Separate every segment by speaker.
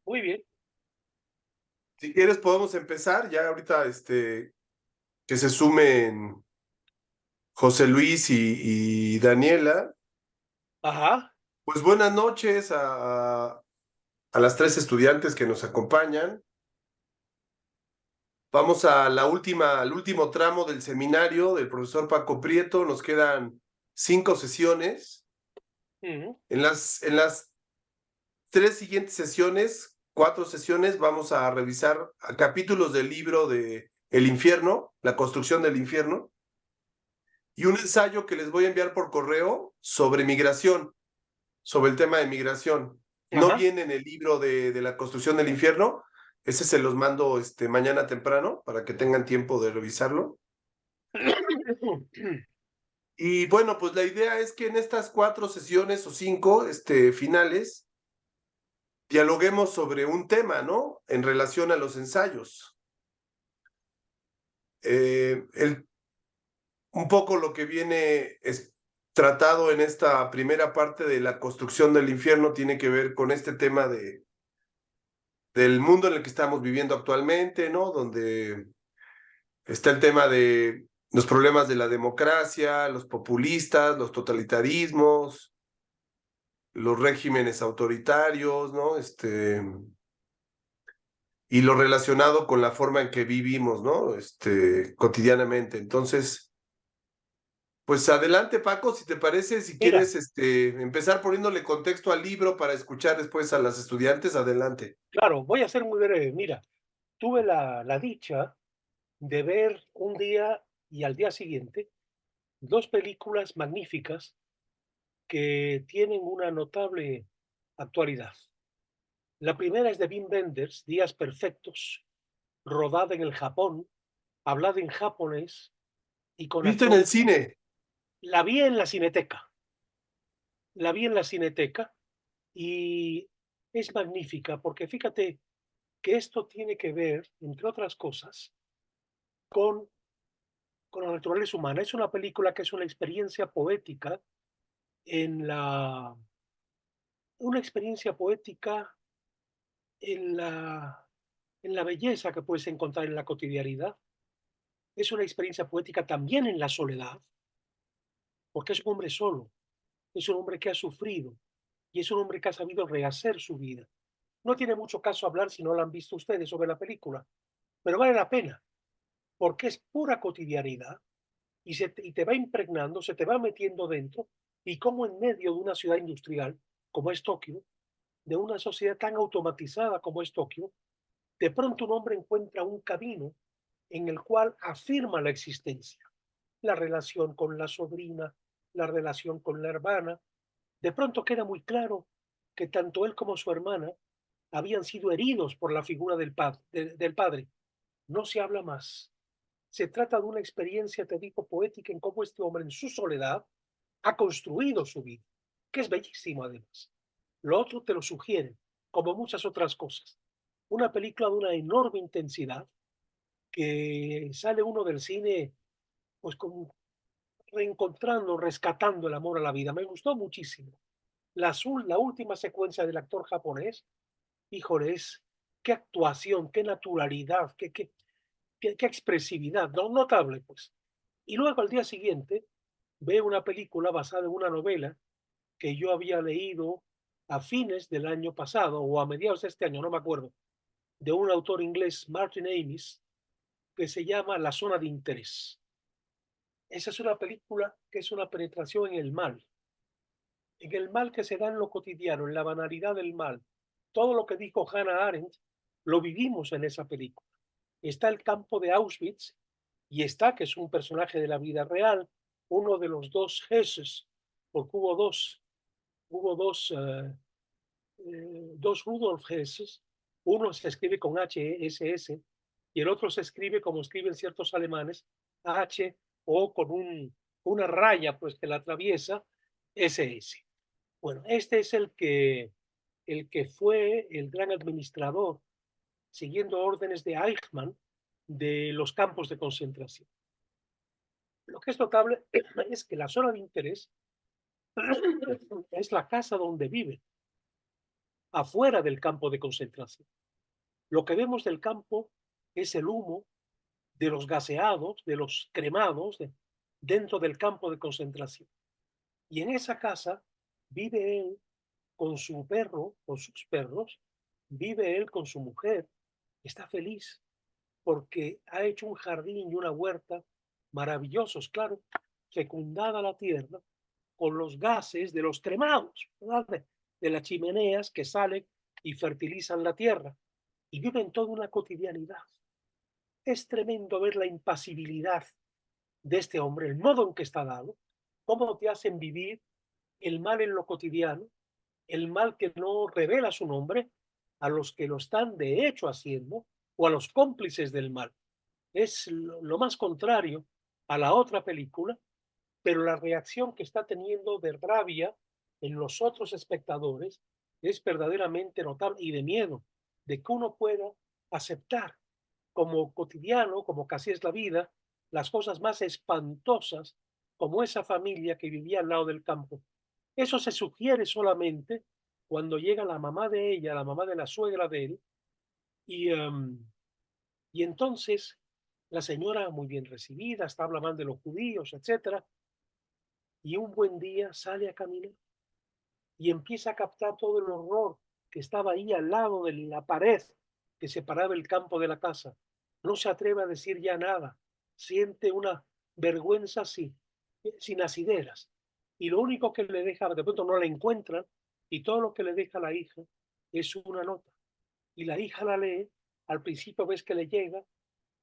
Speaker 1: Muy bien.
Speaker 2: Si quieres podemos empezar ya ahorita que se sumen José Luis y Daniela.
Speaker 1: Ajá.
Speaker 2: Pues buenas noches a las tres estudiantes que nos acompañan. Vamos a al último tramo del seminario del profesor Paco Prieto. Nos quedan 5 sesiones.
Speaker 1: Ujú.
Speaker 2: En las 3 siguientes sesiones, 4 sesiones, vamos a revisar capítulos del libro de El infierno, la construcción del infierno, y un ensayo que les voy a enviar por correo sobre migración, sobre el tema de migración. No
Speaker 1: Ajá.
Speaker 2: viene en el libro de la construcción del infierno, ese se los mando mañana temprano para que tengan tiempo de revisarlo. Y bueno, pues la idea es que en estas 4 sesiones o 5 finales dialoguemos sobre un tema, ¿no? En relación a los ensayos. Eh, el, un poco lo que viene es tratado en esta primera parte de la construcción del infierno tiene que ver con este tema del mundo en el que estamos viviendo actualmente, ¿no? Donde está el tema de los problemas de la democracia, los populistas, los totalitarismos, los regímenes autoritarios, ¿no? Y lo relacionado con la forma en que vivimos, ¿no? Cotidianamente. Entonces, pues adelante, Paco, si te parece, si
Speaker 1: Mira,
Speaker 2: quieres empezar poniéndole contexto al libro para escuchar después a las estudiantes, adelante.
Speaker 1: claro, voy a ser muy breve. Mira, tuve la dicha de ver un día y al día siguiente dos películas magníficas que tienen una notable actualidad. La primera es de Wim Wenders, Días Perfectos, rodada en el Japón, hablada en japonés y con
Speaker 2: ¿Viste en el
Speaker 1: actores.
Speaker 2: cine?
Speaker 1: La vi en la Cineteca, la vi en la Cineteca y es magnífica porque fíjate que esto tiene que ver, entre otras cosas, con, con la naturaleza humana. Es una película que es una experiencia poética en la, una experiencia poética en en la belleza que puedes encontrar en la cotidianidad. Es una experiencia poética también en la soledad, porque es un hombre solo, es un hombre que ha sufrido y es un hombre que ha sabido rehacer su vida. No tiene mucho caso hablar si no la han visto ustedes sobre la película, pero vale la pena, porque es pura cotidianidad y te va impregnando, se te va metiendo dentro, y como en medio de una ciudad industrial como es Tokio, de una sociedad tan automatizada como es Tokio, de pronto un hombre encuentra un camino en el cual afirma la existencia, la relación con la sobrina, la relación con la hermana. De pronto queda muy claro que tanto él como su hermana habían sido heridos por la figura del padre. No se habla más. Se trata de una experiencia, te digo, poética en cómo este hombre en su soledad ha construido su vida, que es bellísimo además. Lo otro te lo sugiere, como muchas otras cosas. Una película de una enorme intensidad que sale uno del cine pues con, reencontrando, rescatando el amor a la vida. Me gustó muchísimo. La última secuencia del actor japonés, híjole, qué actuación, qué naturalidad, qué expresividad, ¿no? Notable, pues. Y luego al día siguiente veo una película basada en una novela que yo había leído a fines del año pasado o a mediados de este año, no me acuerdo, de un autor inglés, Martin Amis, que se llama La zona de interés. Esa es una película que es una penetración en el mal que se da en lo cotidiano, en la banalidad del mal. Todo lo que dijo Hannah Arendt lo vivimos en esa película. Está el campo de Auschwitz y está, que es un personaje de la vida real, uno de los dos Hesses, porque hubo dos Rudolf Hesses, uno se escribe con HSS y el otro se escribe como escriben ciertos alemanes, H o con una raya pues que la atraviesa, SS. Bueno, este es el que fue el gran administrador, siguiendo órdenes de Eichmann, de los campos de concentración. Lo que es notable es que la zona de interés es la casa donde vive. afuera del campo de concentración. Lo que vemos del campo es el humo de los gaseados, de los cremados dentro del campo de concentración. Y en esa casa vive él con su perro, con sus perros, vive él con su mujer, está feliz porque ha hecho un jardín y una huerta maravillosos, claro, fecundada la tierra con los gases de los cremados, ¿verdad? De las chimeneas que salen y fertilizan la tierra y viven toda una cotidianidad. Es tremendo ver la impasibilidad de este hombre, el modo en que está dado, cómo te hacen vivir el mal en lo cotidiano, el mal que no revela su nombre, a los que lo están de hecho haciendo o a los cómplices del mal. Es lo más contrario a la otra película, pero la reacción que está teniendo de rabia en los otros espectadores es verdaderamente notable y de miedo, de que uno pueda aceptar como cotidiano, como casi es la vida, las cosas más espantosas, como esa familia que vivía al lado del campo. Eso se sugiere solamente cuando llega la mamá de ella, la mamá de la suegra de él, y, y entonces la señora muy bien recibida, está hablando mal de los judíos, etcétera, y un buen día sale a caminar y empieza a captar todo el horror que estaba ahí al lado de la pared que separaba el campo de la casa. No se atreve a decir ya nada, siente una vergüenza así, sin asideras. Y lo único que le deja, de pronto no la encuentran, y todo lo que le deja la hija es una nota. Y la hija la lee, al principio ves que le llega,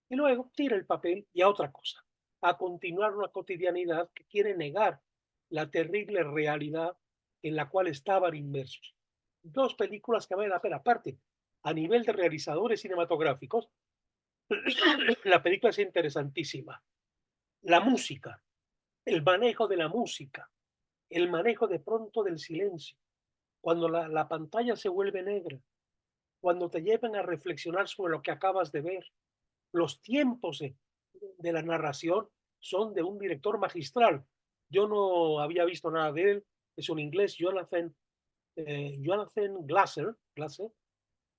Speaker 1: y luego tira el papel y a otra cosa, a continuar una cotidianidad que quiere negar la terrible realidad en la cual estaban inmersos. Dos películas que valen la pena. Aparte, a nivel de realizadores cinematográficos, la película es interesantísima. La música, el manejo de la música, el manejo de pronto del silencio, cuando la pantalla se vuelve negra, cuando te llevan a reflexionar sobre lo que acabas de ver, los tiempos de la narración son de un director magistral. Yo no había visto nada de él, es un inglés, Jonathan Glaser,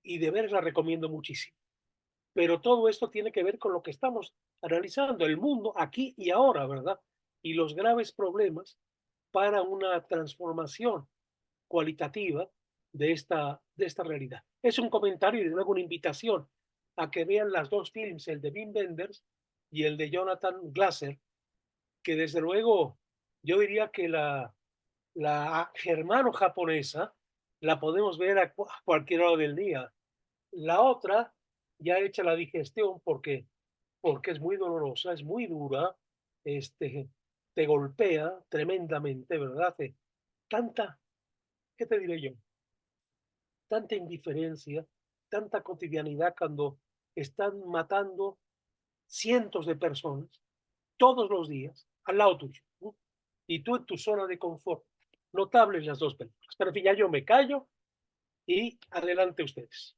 Speaker 1: y de veras la recomiendo muchísimo. Pero todo esto tiene que ver con lo que estamos analizando, el mundo aquí y ahora, ¿verdad? Y los graves problemas para una transformación cualitativa de esta realidad. Es un comentario y de nuevo una invitación a que vean las dos films, el de Wim Wenders y el de Jonathan Glaser, que desde luego yo diría que la germano-japonesa la podemos ver a cualquier hora del día. La otra, ya hecha la digestión, porque es muy dolorosa, es muy dura, este, te golpea tremendamente, ¿verdad? Tanta, ¿qué te diré yo? Tanta indiferencia, tanta cotidianidad cuando están matando cientos de personas todos los días al lado tuyo, ¿no? Y tú en tu zona de confort. Notables las dos películas. Pero en fin, ya yo me callo y adelante ustedes.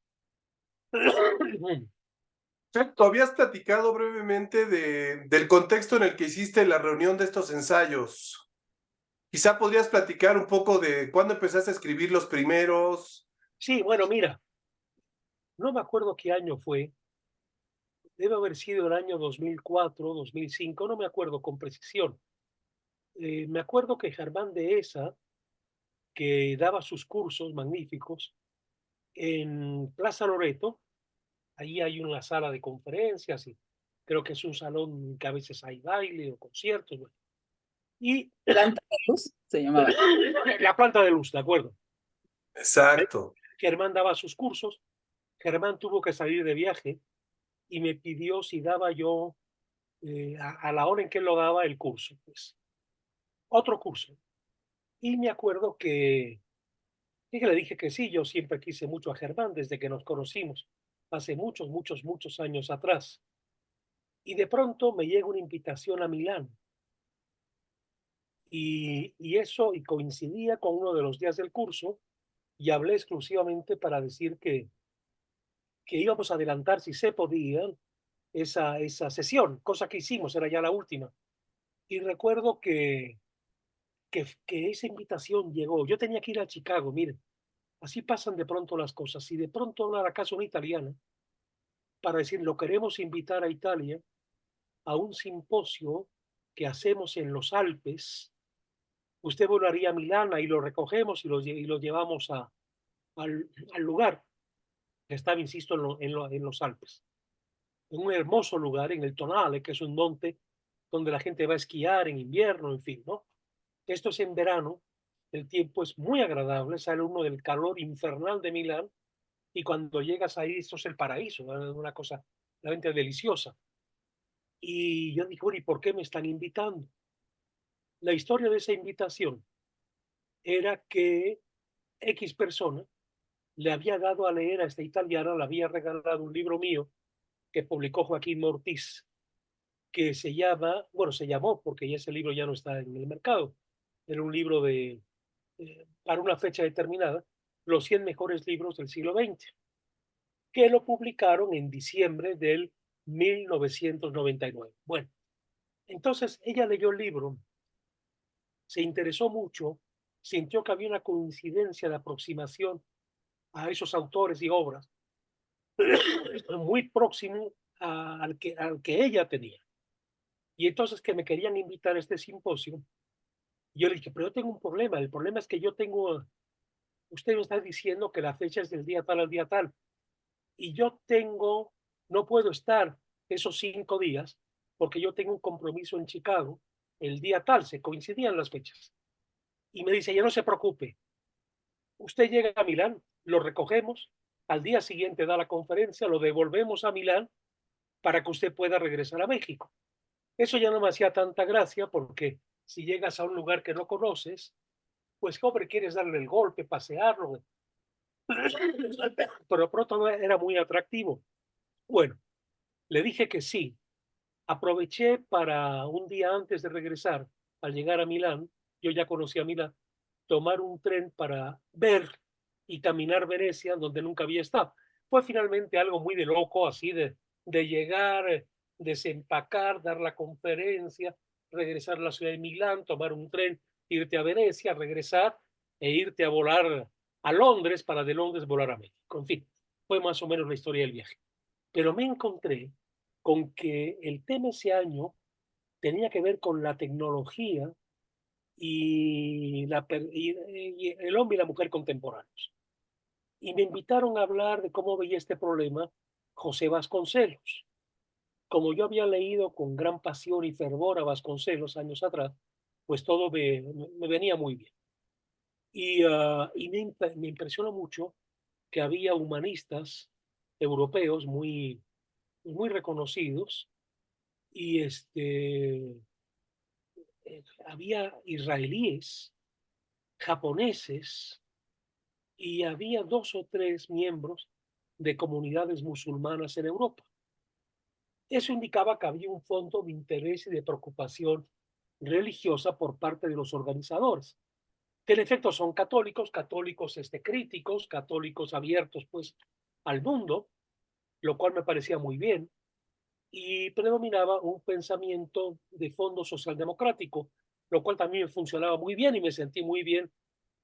Speaker 2: Perfecto, habías platicado brevemente del contexto en el que hiciste la reunión de estos ensayos. Quizá podrías platicar un poco de cuándo empezaste a escribir los primeros.
Speaker 1: Sí, bueno, mira, no me acuerdo qué año fue, debe haber sido el año 2004, 2005, no me acuerdo con precisión. Me acuerdo que Germán Dehesa, que daba sus cursos magníficos en Plaza Loreto, ahí hay una sala de conferencias y creo que es un salón que a veces hay baile o conciertos. Bueno. Y
Speaker 3: Planta de luz se llamaba.
Speaker 1: la planta de luz, ¿de acuerdo?
Speaker 2: Exacto.
Speaker 1: Germán daba sus cursos, Germán tuvo que salir de viaje y me pidió si daba yo a la hora en que él lo daba el curso, pues otro curso. Y me acuerdo que le dije que sí, yo siempre quise mucho a Germán desde que nos conocimos, hace muchos, muchos, muchos años atrás. Y de pronto me llega una invitación a Milán. Y eso, y coincidía con uno de los días del curso, y hablé exclusivamente para decir que íbamos a adelantar, si se podía, esa sesión, cosa que hicimos, era ya la última. Y recuerdo que esa invitación llegó. Yo tenía que ir a Chicago, miren, Así pasan de pronto las cosas. Si de pronto hablar acaso una italiana para decir, lo queremos invitar a Italia a un simposio que hacemos en los Alpes, usted volaría a Milán y lo recogemos y lo llevamos al lugar que estaba, insisto, en los Alpes. En un hermoso lugar, en el Tonale, que es un monte donde la gente va a esquiar en invierno, en fin, ¿no? Esto es en verano, el tiempo es muy agradable, sale uno del calor infernal de Milán y cuando llegas ahí, esto es el paraíso, una cosa realmente deliciosa. Y yo dije, bueno, ¿y por qué me están invitando? La historia de esa invitación era que X persona le había dado a leer a esta italiana, le había regalado un libro mío que publicó Joaquín Mortiz, que se llama, bueno, se llamó porque ya ese libro ya no está en el mercado, era un libro para una fecha determinada, los 100 mejores libros del siglo XX, que lo publicaron en diciembre del 1999. Bueno, entonces ella leyó el libro, se interesó mucho, sintió que había una coincidencia de aproximación a esos autores y obras muy próximo al que ella tenía. Y entonces que me querían invitar a este simposio, yo le dije, pero yo tengo un problema, el problema es que yo tengo, usted me está diciendo que la fecha es del día tal al día tal, y yo tengo, no puedo estar esos 5 días porque yo tengo un compromiso en Chicago el día tal, se coincidían las fechas. Y me dice, ya no se preocupe, usted llega a Milán, lo recogemos, al día siguiente da la conferencia, lo devolvemos a Milán para que usted pueda regresar a México. Eso ya no me hacía tanta gracia porque si llegas a un lugar que no conoces, pues hombre, quieres darle el golpe, pasearlo, pero pronto no era muy atractivo. Bueno, le dije que sí. Aproveché para un día antes de regresar, al llegar a Milán, yo ya conocía Milán, tomar un tren para ver y caminar Venecia, donde nunca había estado. Fue finalmente algo muy de loco, así de llegar, desempacar, dar la conferencia, regresar a la ciudad de Milán, tomar un tren, irte a Venecia, regresar e irte a volar a Londres para de Londres volar a México. En fin, fue más o menos la historia del viaje. Pero me encontré con que el tema ese año tenía que ver con la tecnología y el hombre y la mujer contemporáneos. Y me invitaron a hablar de cómo veía este problema José Vasconcelos. Como yo había leído con gran pasión y fervor a Vasconcelos años atrás, pues todo me venía muy bien. Me impresionó mucho que había humanistas europeos muy reconocidos y había israelíes, japoneses y había 2 o 3 miembros de comunidades musulmanas en Europa. Eso indicaba que había un fondo de interés y de preocupación religiosa por parte de los organizadores, que en efecto son católicos, católicos críticos, católicos abiertos pues al mundo, lo cual me parecía muy bien, y predominaba un pensamiento de fondo socialdemocrático, lo cual también funcionaba muy bien y me sentí muy bien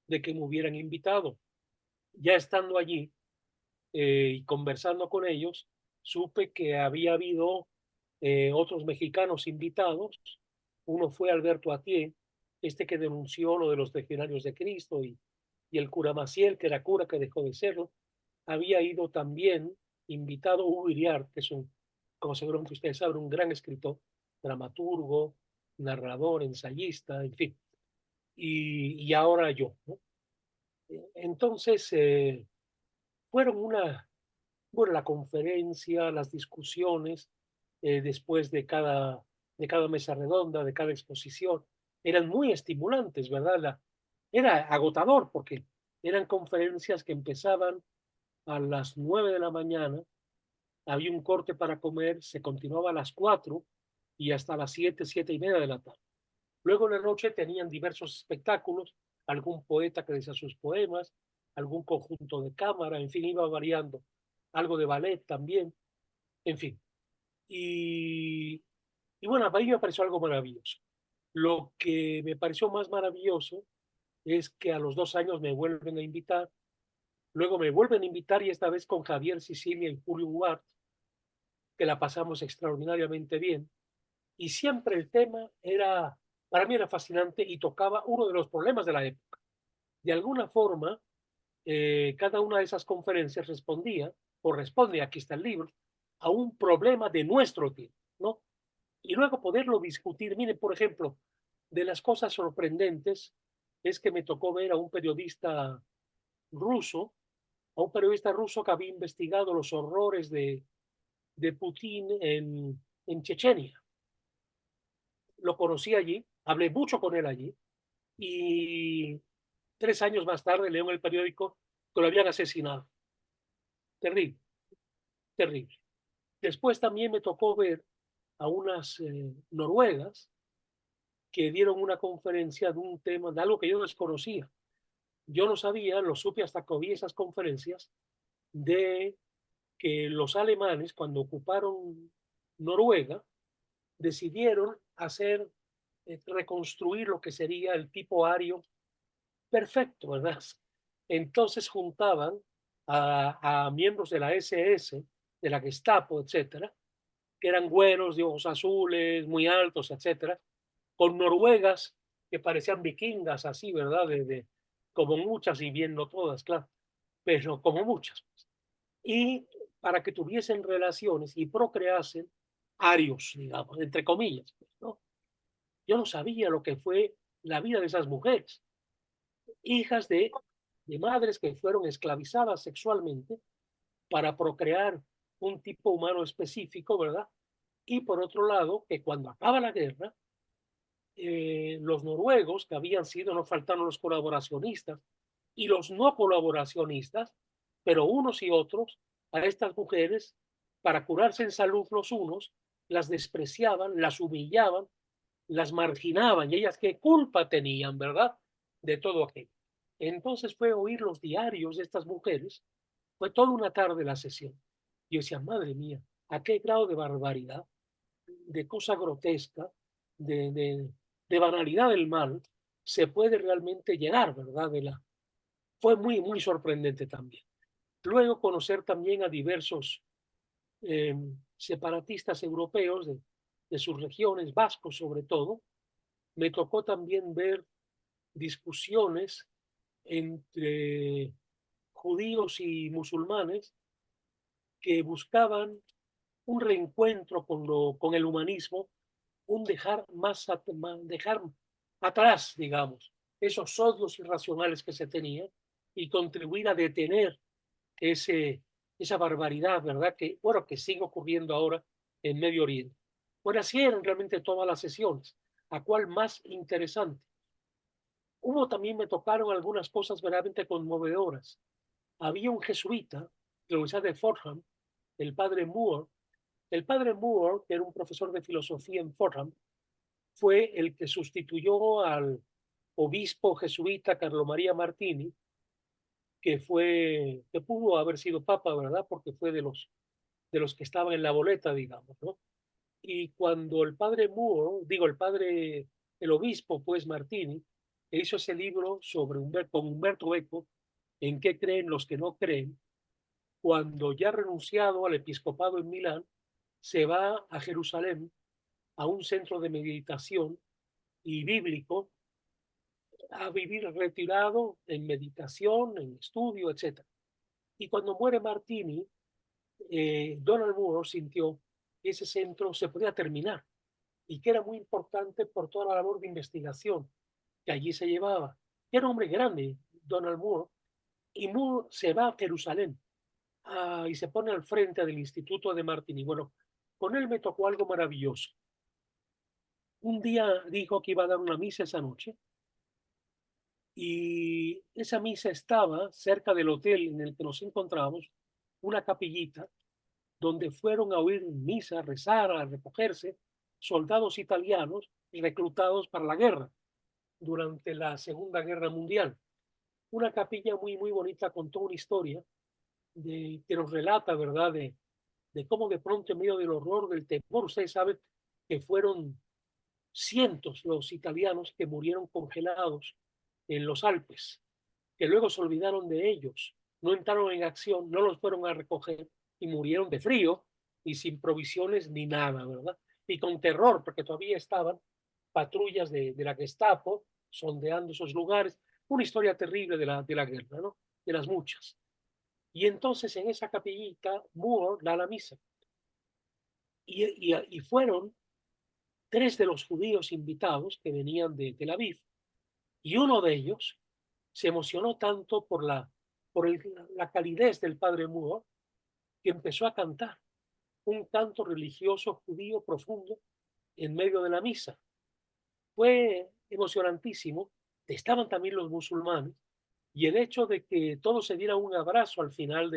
Speaker 1: de que me hubieran invitado. Ya estando allí y conversando con ellos, supe que había habido otros mexicanos invitados. Uno fue Alberto Atié, este que denunció lo de los legionarios de Cristo y el cura Maciel, que era cura que dejó de serlo. Había ido también invitado Hugo Iriart, que es un, como seguramente ustedes saben, un gran escritor, dramaturgo, narrador, ensayista, en fin. Y ahora yo, ¿no? Entonces, fueron bueno, la conferencia, las discusiones, después de cada mesa redonda, de cada exposición, eran muy estimulantes, ¿verdad? Era agotador porque eran conferencias que empezaban a las 9 de la mañana, había un corte para comer, se continuaba a las 4 y hasta las 7, 7:30 de la tarde. Luego en la noche tenían diversos espectáculos, algún poeta que decía sus poemas, algún conjunto de cámara, en fin, iba variando, algo de ballet también, en fin. Y, y bueno, a mí me pareció algo maravilloso. Lo que me pareció más maravilloso es que a los 2 años me vuelven a invitar Luego me vuelven a invitar y esta vez con Javier Sicilia y Julio Huart, que la pasamos extraordinariamente bien. Y siempre el tema era, para mí era fascinante y tocaba uno de los problemas de la época. De alguna forma, cada una de esas conferencias respondía, o responde, aquí está el libro, a un problema de nuestro tiempo, ¿no? Y luego poderlo discutir. Miren, por ejemplo, de las cosas sorprendentes es que me tocó ver ruso, a un periodista ruso que había investigado los horrores de Putin en Chechenia. Lo conocí allí, hablé mucho con él allí y 3 años más tarde leo en el periódico que lo habían asesinado. Terrible, terrible. Después también me tocó ver a unas noruegas que dieron una conferencia de un tema, de algo que yo desconocía. Yo no sabía, lo supe hasta que oí esas conferencias, de que los alemanes, cuando ocuparon Noruega, decidieron reconstruir lo que sería el tipo ario perfecto, ¿verdad? Entonces juntaban a miembros de la SS, de la Gestapo, etcétera, que eran güeros, de ojos azules, muy altos, etcétera, con noruegas que parecían vikingas, así, ¿verdad? Como muchas, y viendo todas, claro, pero como muchas. Y para que tuviesen relaciones y procreasen arios, digamos, entre comillas, pues, ¿no? Yo no sabía lo que fue la vida de esas mujeres, hijas de madres que fueron esclavizadas sexualmente para procrear un tipo humano específico, ¿verdad? Y por otro lado, que cuando acaba la guerra, los noruegos, que habían sido, no faltaron los colaboracionistas y los no colaboracionistas, pero unos y otros, a estas mujeres, para curarse en salud los unos, las despreciaban, las humillaban, las marginaban, y ellas qué culpa tenían, ¿verdad? De todo aquello. Entonces fue oír los diarios de estas mujeres, fue toda una tarde la sesión. Yo decía, madre mía, ¿a qué grado de barbaridad, de cosa grotesca, de, de, de banalidad del mal, se puede realmente llegar, ¿verdad? Fue muy, muy sorprendente también. Luego conocer también a diversos eh, separatistas europeos de sus regiones, vascos sobre todo. Me tocó también ver discusiones entre judíos y musulmanes que buscaban un reencuentro con el humanismo, un dejar atrás, digamos, esos odios irracionales que se tenían y contribuir a detener esa barbaridad, ¿verdad? Que, bueno, que sigue ocurriendo ahora en Medio Oriente. Bueno, así eran realmente todas las sesiones. ¿A cuál más interesante? También me tocaron algunas cosas verdaderamente conmovedoras. Había un jesuita de la Universidad de Fordham, el padre Moore. El padre Moore, que era un profesor de filosofía en Fordham, fue el que sustituyó al obispo jesuita Carlo María Martini, que pudo haber sido papa, ¿verdad? Porque fue de los que estaban en la boleta, digamos, ¿no? Y cuando el padre Moore, el obispo, pues Martini, hizo ese libro con Humberto Eco, ¿En qué creen los que no creen? Cuando ya renunciado al episcopado en Milán, se va a Jerusalén, a un centro de meditación y bíblico, a vivir retirado en meditación, en estudio, etc. Y cuando muere Martini, Donald Moore sintió que ese centro se podía terminar y que era muy importante por toda la labor de investigación que allí se llevaba. Era un hombre grande, Donald Moore, y Moore se va a Jerusalén y se pone al frente del Instituto de Martini. Bueno, con él me tocó algo maravilloso. Un día dijo que iba a dar una misa esa noche y esa misa estaba cerca del hotel en el que nos encontrábamos, una capillita donde fueron a oír misa, a rezar, a recogerse soldados italianos reclutados para la guerra durante la Segunda Guerra Mundial. Una capilla muy, muy bonita con toda una historia que nos relata, ¿verdad?, de cómo de pronto en medio del horror, del temor, ustedes saben que fueron cientos los italianos que murieron congelados en los Alpes, que luego se olvidaron de ellos no entraron en acción, no los fueron a recoger y murieron de frío y sin provisiones ni nada, ¿verdad? Y con terror, porque todavía estaban patrullas de la Gestapo sondeando esos lugares. Una historia terrible de la guerra, ¿no? De las muchas. Y entonces en esa capillita Moore da la misa. Y fueron 3 de los judíos invitados que venían de Tel Aviv. Y uno de ellos se emocionó tanto la calidez del padre Moore que empezó a cantar un canto religioso judío profundo en medio de la misa. Fue emocionantísimo. Estaban también los musulmanes y el hecho de que todos se dieran un abrazo al final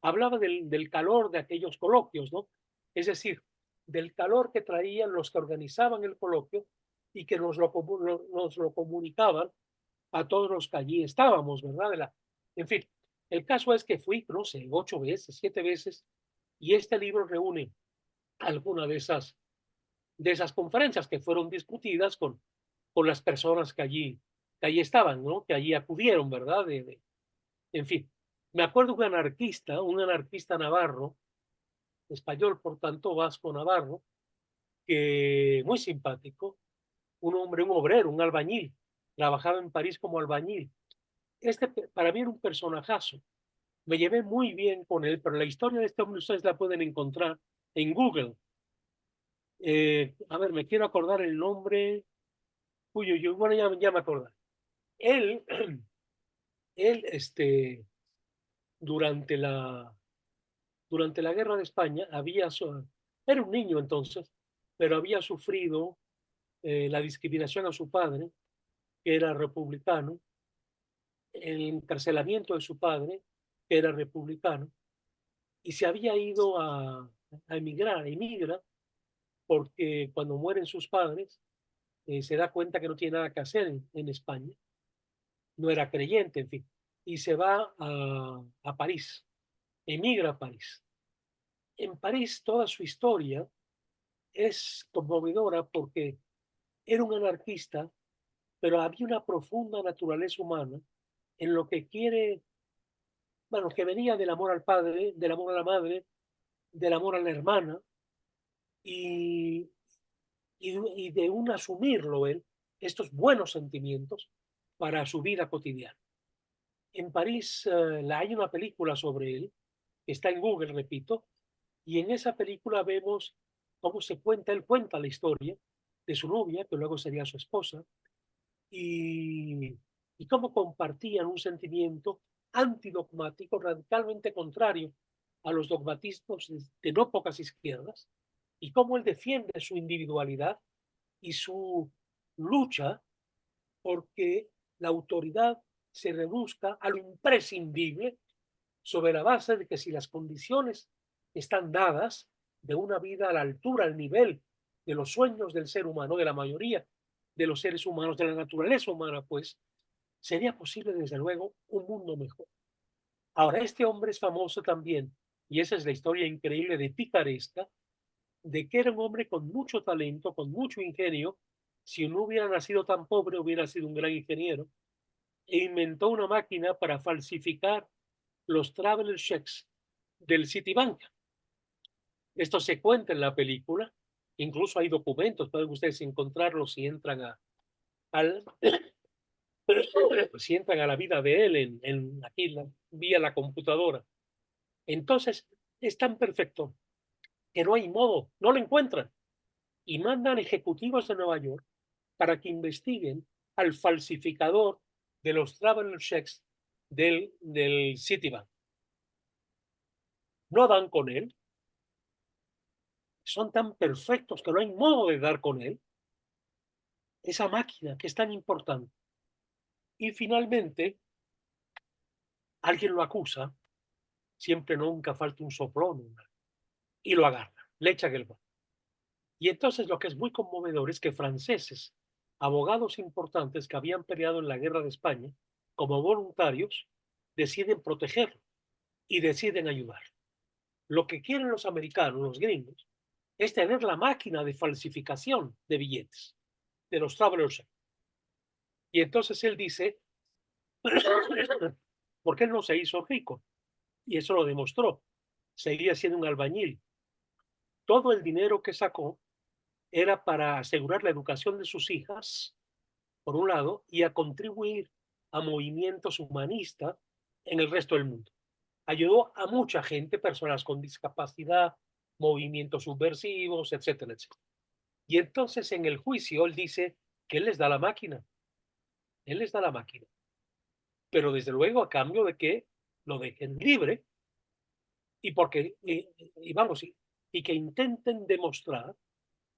Speaker 1: hablaba del calor de aquellos coloquios, ¿no? Es decir, del calor que traían los que organizaban el coloquio y que nos lo comunicaban a todos los que allí estábamos, ¿verdad? En fin, el caso es que fui, no sé, 8 veces, 7 veces, y este libro reúne alguna de esas conferencias que fueron discutidas con las personas que allí estaban, ¿no? Que allí acudieron, ¿verdad? En fin, me acuerdo un anarquista navarro, español, por tanto, vasco navarro, que muy simpático, un hombre, un obrero, un albañil, trabajaba en París como albañil. Para mí era un personajazo. Me llevé muy bien con él, pero la historia de este hombre ustedes la pueden encontrar en Google. A ver, me quiero acordar el nombre. Uy, uy, uy, bueno, ya me acordé. Él, él, durante la, durante la guerra de España, era un niño entonces, pero había sufrido la discriminación a su padre, que era republicano, el encarcelamiento de su padre, que era republicano, y se había ido emigra, porque cuando mueren sus padres, se da cuenta que no tiene nada que hacer en España, no era creyente, en fin, y se va a París, emigra a París. En París toda su historia es conmovedora porque era un anarquista, pero había una profunda naturaleza humana en lo que quiere, bueno, que venía del amor al padre, del amor a la madre, del amor a la hermana y, y de un asumirlo él, estos buenos sentimientos para su vida cotidiana. En París hay una película sobre él, que está en Google, repito, y en esa película vemos cómo él cuenta la historia de su novia, que luego sería su esposa, y, y cómo compartían un sentimiento antidogmático radicalmente contrario a los dogmatismos de no pocas izquierdas, y cómo él defiende su individualidad y su lucha porque la autoridad se reduzca a lo imprescindible sobre la base de que si las condiciones están dadas de una vida a la altura, al nivel de los sueños del ser humano, de la mayoría de los seres humanos, de la naturaleza humana, pues sería posible, desde luego, un mundo mejor. Ahora, este hombre es famoso también, y esa es la historia increíble de picaresca, de que era un hombre con mucho talento, con mucho ingenio. Si no hubiera nacido tan pobre, hubiera sido un gran ingeniero, e inventó una máquina para falsificar los traveler checks del Citibank. Esto se cuenta en la película, incluso hay documentos, pueden ustedes encontrarlos si entran al, si entran a la vida de él vía la computadora. Entonces, es tan perfecto que no hay modo, no lo encuentran. Y mandan ejecutivos de Nueva York para que investiguen al falsificador de los traveler checks del Citibank. No dan con él, son tan perfectos que no hay modo de dar con él, esa máquina que es tan importante. Y finalmente, alguien lo acusa, siempre nunca falta un soplón, y lo agarra, le echan el guante. Y entonces lo que es muy conmovedor es que franceses, abogados importantes que habían peleado en la guerra de España, como voluntarios, deciden protegerlo y deciden ayudar. Lo que quieren los americanos, los gringos, es tener la máquina de falsificación de billetes, de los travelers. Y entonces él dice, porque él no se hizo rico y eso lo demostró. Seguía siendo un albañil. Todo el dinero que sacó era para asegurar la educación de sus hijas, por un lado, y a contribuir a movimientos humanistas en el resto del mundo. Ayudó a mucha gente, personas con discapacidad, movimientos subversivos, etcétera, etcétera. Y entonces en el juicio él dice que él les da la máquina, él les da la máquina, pero desde luego a cambio de que lo dejen libre y porque, y vamos, y que intenten demostrar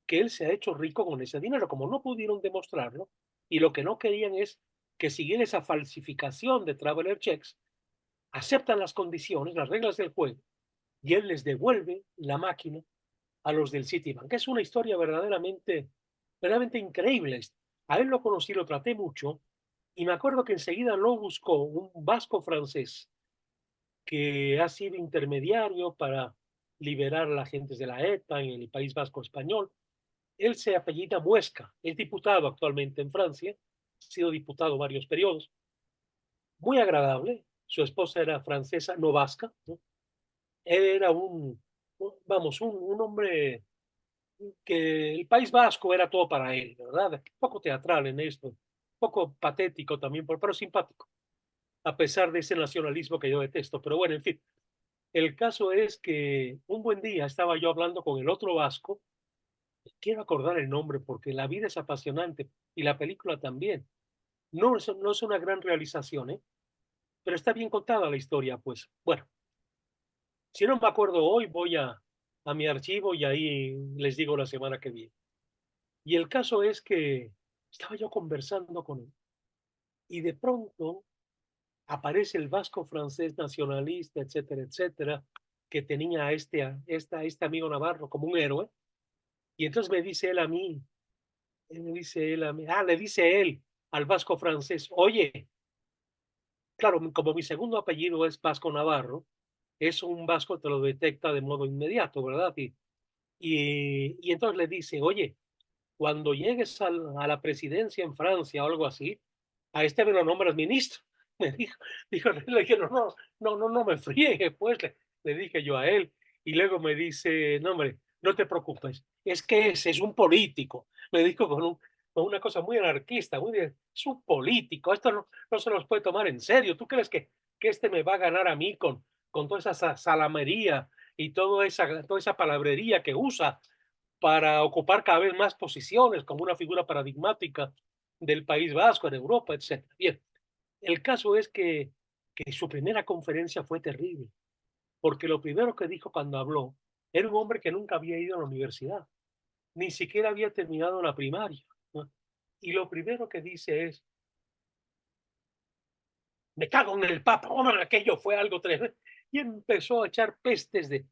Speaker 1: que él se ha hecho rico con ese dinero. Como no pudieron demostrarlo y lo que no querían es que siguiera esa falsificación de traveler checks, aceptan las condiciones, las reglas del juego y él les devuelve la máquina a los del Citibank. Es una historia verdaderamente increíble. A él lo conocí, lo traté mucho y me acuerdo que enseguida lo buscó un vasco francés que ha sido intermediario para liberar a las gentes de la ETA en el País Vasco español. Él se apellida Muesca, es diputado actualmente en Francia, ha sido diputado varios periodos, muy agradable. Su esposa era francesa, no vasca, ¿no? Él era vamos, un hombre que el País Vasco era todo para él, ¿verdad? Un poco teatral en esto, un poco patético también, pero simpático, a pesar de ese nacionalismo que yo detesto. Pero bueno, en fin, el caso es que un buen día estaba yo hablando con el otro vasco, quiero acordar el nombre porque la vida es apasionante y la película también. No es una gran realización, ¿eh? Pero está bien contada la historia, pues. Bueno, si no me acuerdo hoy, voy a mi archivo y ahí les digo la semana que viene. Y el caso es que estaba yo conversando con él y de pronto aparece el vasco francés nacionalista, etcétera, etcétera, que tenía a este amigo Navarro como un héroe. Y entonces me dice él a mí, me dice él a mí, le dice él al vasco francés, oye, claro, como mi segundo apellido es Vasco Navarro, es un vasco, te lo detecta de modo inmediato, ¿verdad? Y entonces le dice, oye, cuando llegues a la presidencia en Francia o algo así, a este me lo nombras ministro. Me le dije, no me friegue, pues, le dije yo a él. Y luego me dice, no, hombre, no te preocupes, es que ese es un político. Me dijo con una cosa muy anarquista, es un político, esto no se los puede tomar en serio. ¿Tú crees que este me va a ganar a mí con toda esa salamería y toda esa palabrería que usa para ocupar cada vez más posiciones como una figura paradigmática del País Vasco en Europa, etcétera? Bien, el caso es que su primera conferencia fue terrible, porque lo primero que dijo cuando habló era un hombre que nunca había ido a la universidad, ni siquiera había terminado la primaria, ¿no? Y lo primero que dice es, me cago en el Papa, hombre, aquello fue algo tremendo. Y empezó a echar pestes de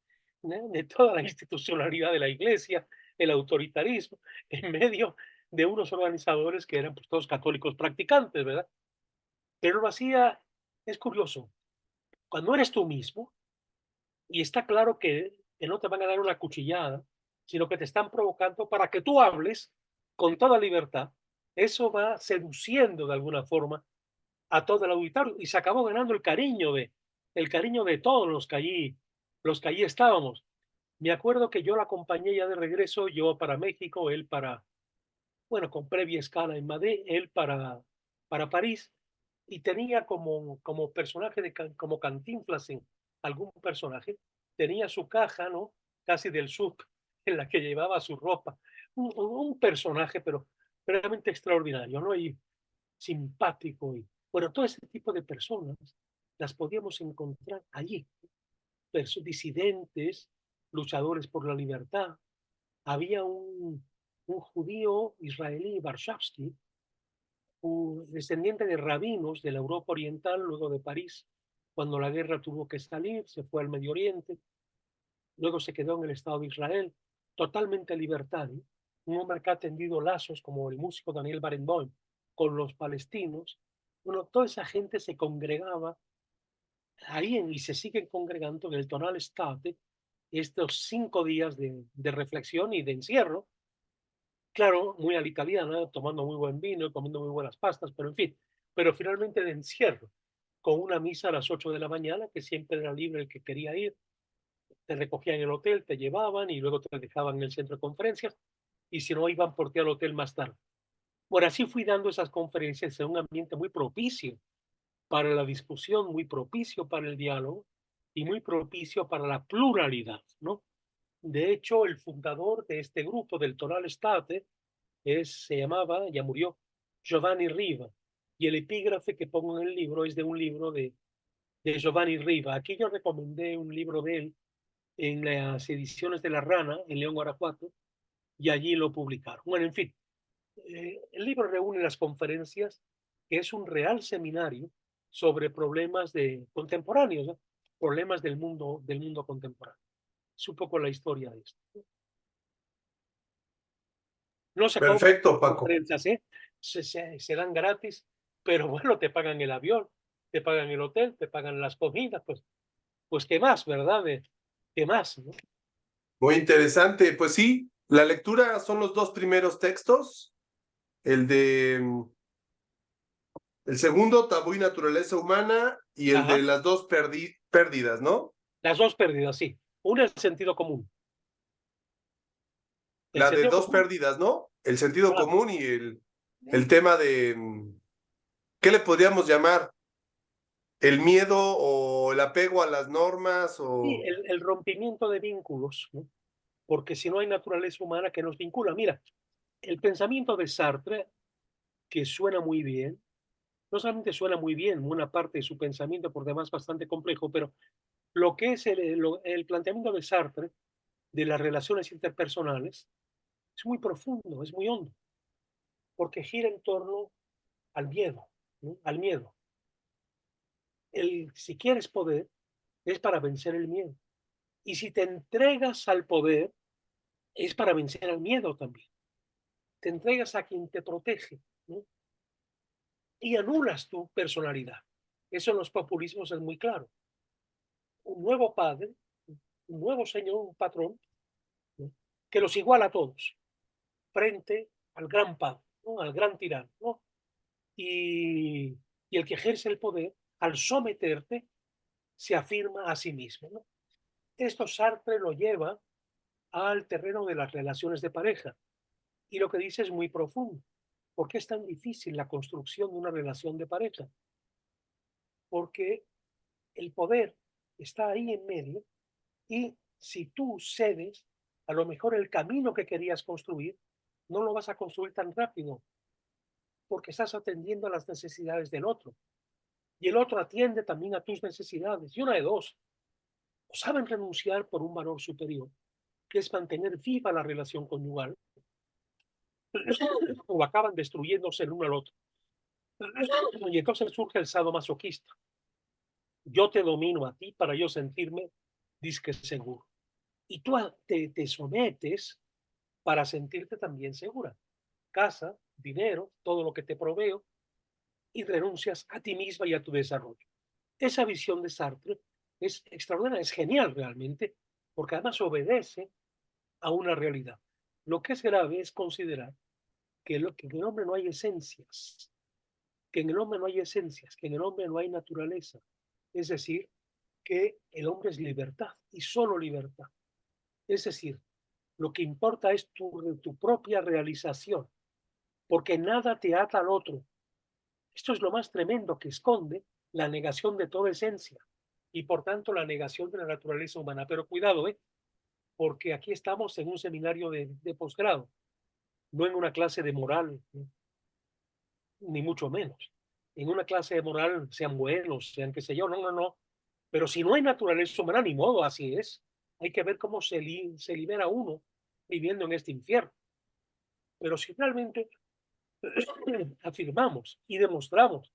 Speaker 1: toda la institucionalidad de la iglesia, el autoritarismo, en medio de unos organizadores que eran pues, todos católicos practicantes, ¿verdad? Pero lo hacía, es curioso, cuando eres tú mismo, y está claro que no te van a dar una cuchillada, sino que te están provocando para que tú hables con toda libertad, eso va seduciendo de alguna forma a todo el auditorio y se acabó ganando el cariño de todos los que allí estábamos. Me acuerdo que yo la acompañé ya de regreso, yo para México, él para, bueno, con previa escala en Madrid, él para París, y tenía como personaje, como Cantinflas en algún personaje, tenía su caja, ¿no? Casi del sub, en la que llevaba su ropa. Un personaje, pero realmente extraordinario, ¿no? Y simpático. Y, bueno, todo ese tipo de personas las podíamos encontrar allí. Disidentes, luchadores por la libertad. Había un judío israelí, Warshawski, un descendiente de rabinos de la Europa Oriental, luego de París, cuando la guerra tuvo que salir, se fue al Medio Oriente, luego se quedó en el Estado de Israel, totalmente libertario, un hombre que ha tendido lazos como el músico Daniel Barenboim con los palestinos. Bueno, toda esa gente se congregaba ahí y se siguen congregando en el Tonal Estate estos 5 días de reflexión y de encierro, claro, muy a la italiana, tomando muy buen vino, comiendo muy buenas pastas, pero en fin, pero finalmente de encierro. con una misa a las 8 de la mañana, que siempre era libre el que quería ir. Te recogían en el hotel, te llevaban y luego te dejaban en el centro de conferencias, y si no, iban por ti al hotel más tarde. Bueno, así fui dando esas conferencias en un ambiente muy propicio para la discusión, muy propicio para el diálogo y muy propicio para la pluralidad, ¿no? De hecho, el fundador de este grupo, del Tonal State, se llamaba, ya murió, Giovanni Riva, y el epígrafe que pongo en el libro es de un libro de Giovanni Riva. Aquí yo recomendé un libro de él en las ediciones de La Rana, en León, Guanajuato, y allí lo publicaron. Bueno, en fin, el libro reúne las conferencias, que es un real seminario sobre problemas contemporáneos, ¿no? Problemas del mundo contemporáneo. Es un poco la historia de esto. No se cobran
Speaker 2: Perfecto, Paco.
Speaker 1: conferencias, ¿eh? Se dan gratis, pero bueno, te pagan el avión, te pagan el hotel, te pagan las comidas, pues ¿qué más, verdad? ¿Qué más, no?
Speaker 2: Muy interesante. Pues sí, la lectura son los dos primeros textos, el de el segundo, Tabú y Naturaleza Humana, y el de
Speaker 1: Ajá,
Speaker 2: las dos pérdidas, ¿no?
Speaker 1: las dos pérdidas, sí. Una es el sentido común. El
Speaker 2: La de
Speaker 1: sentido
Speaker 2: dos
Speaker 1: común,
Speaker 2: pérdidas, ¿no? El sentido
Speaker 1: claro.
Speaker 2: común y el tema de, ¿qué le podríamos llamar? ¿El miedo o el apego a las normas
Speaker 1: Sí,
Speaker 2: o
Speaker 1: el rompimiento de vínculos, ¿no? Porque si no hay naturaleza humana que nos vincula. Mira, el pensamiento de Sartre, que suena muy bien, no solamente suena muy bien, una parte de su pensamiento por demás bastante complejo, pero lo que es el planteamiento de Sartre de las relaciones interpersonales es muy profundo, es muy hondo, porque gira en torno al miedo, ¿no? Al miedo. Si quieres poder, es para vencer el miedo. Y si te entregas al poder, es para vencer al miedo también. Te entregas a quien te protege, ¿no? Y anulas tu personalidad. Eso en los populismos es muy claro. Un nuevo padre, un nuevo señor, un patrón, ¿no? Que los iguala a todos frente al gran padre, ¿no? Al gran tirano, ¿no? Y, y el que ejerce el poder, al someterte, se afirma a sí mismo, ¿no? Esto Sartre lo lleva al terreno de las relaciones de pareja. Y lo que dice es muy profundo. ¿Por qué es tan difícil la construcción de una relación de pareja? Porque el poder está ahí en medio y si tú cedes, a lo mejor el camino que querías construir no lo vas a construir tan rápido porque estás atendiendo a las necesidades del otro y el otro atiende también a tus necesidades. Y una de dos, o saben renunciar por un valor superior, que es mantener viva la relación conyugal, o acaban destruyéndose el uno al otro. Y entonces surge el sadomasoquista. Yo te domino a ti para yo sentirme disque seguro. Y tú te sometes para sentirte también segura. Casa, dinero, todo lo que te proveo y renuncias a ti misma y a tu desarrollo. Esa visión de Sartre es extraordinaria, es genial realmente, porque además obedece a una realidad. Lo que es grave es considerar que en el hombre no hay esencias, que en el hombre no hay esencias, que en el hombre no hay naturaleza. Es decir, que el hombre es libertad y solo libertad. Es decir, lo que importa es tu propia realización, porque nada te ata al otro. Esto es lo más tremendo que esconde la negación de toda esencia y por tanto la negación de la naturaleza humana. Pero cuidado, porque aquí estamos en un seminario de posgrado, no en una clase de moral, ¿no? Ni mucho menos. En una clase de moral sean buenos, sean qué sé yo, no, no, no. Pero si no hay naturaleza humana, ni modo, así es. Hay que ver cómo se libera uno viviendo en este infierno. Pero si realmente afirmamos y demostramos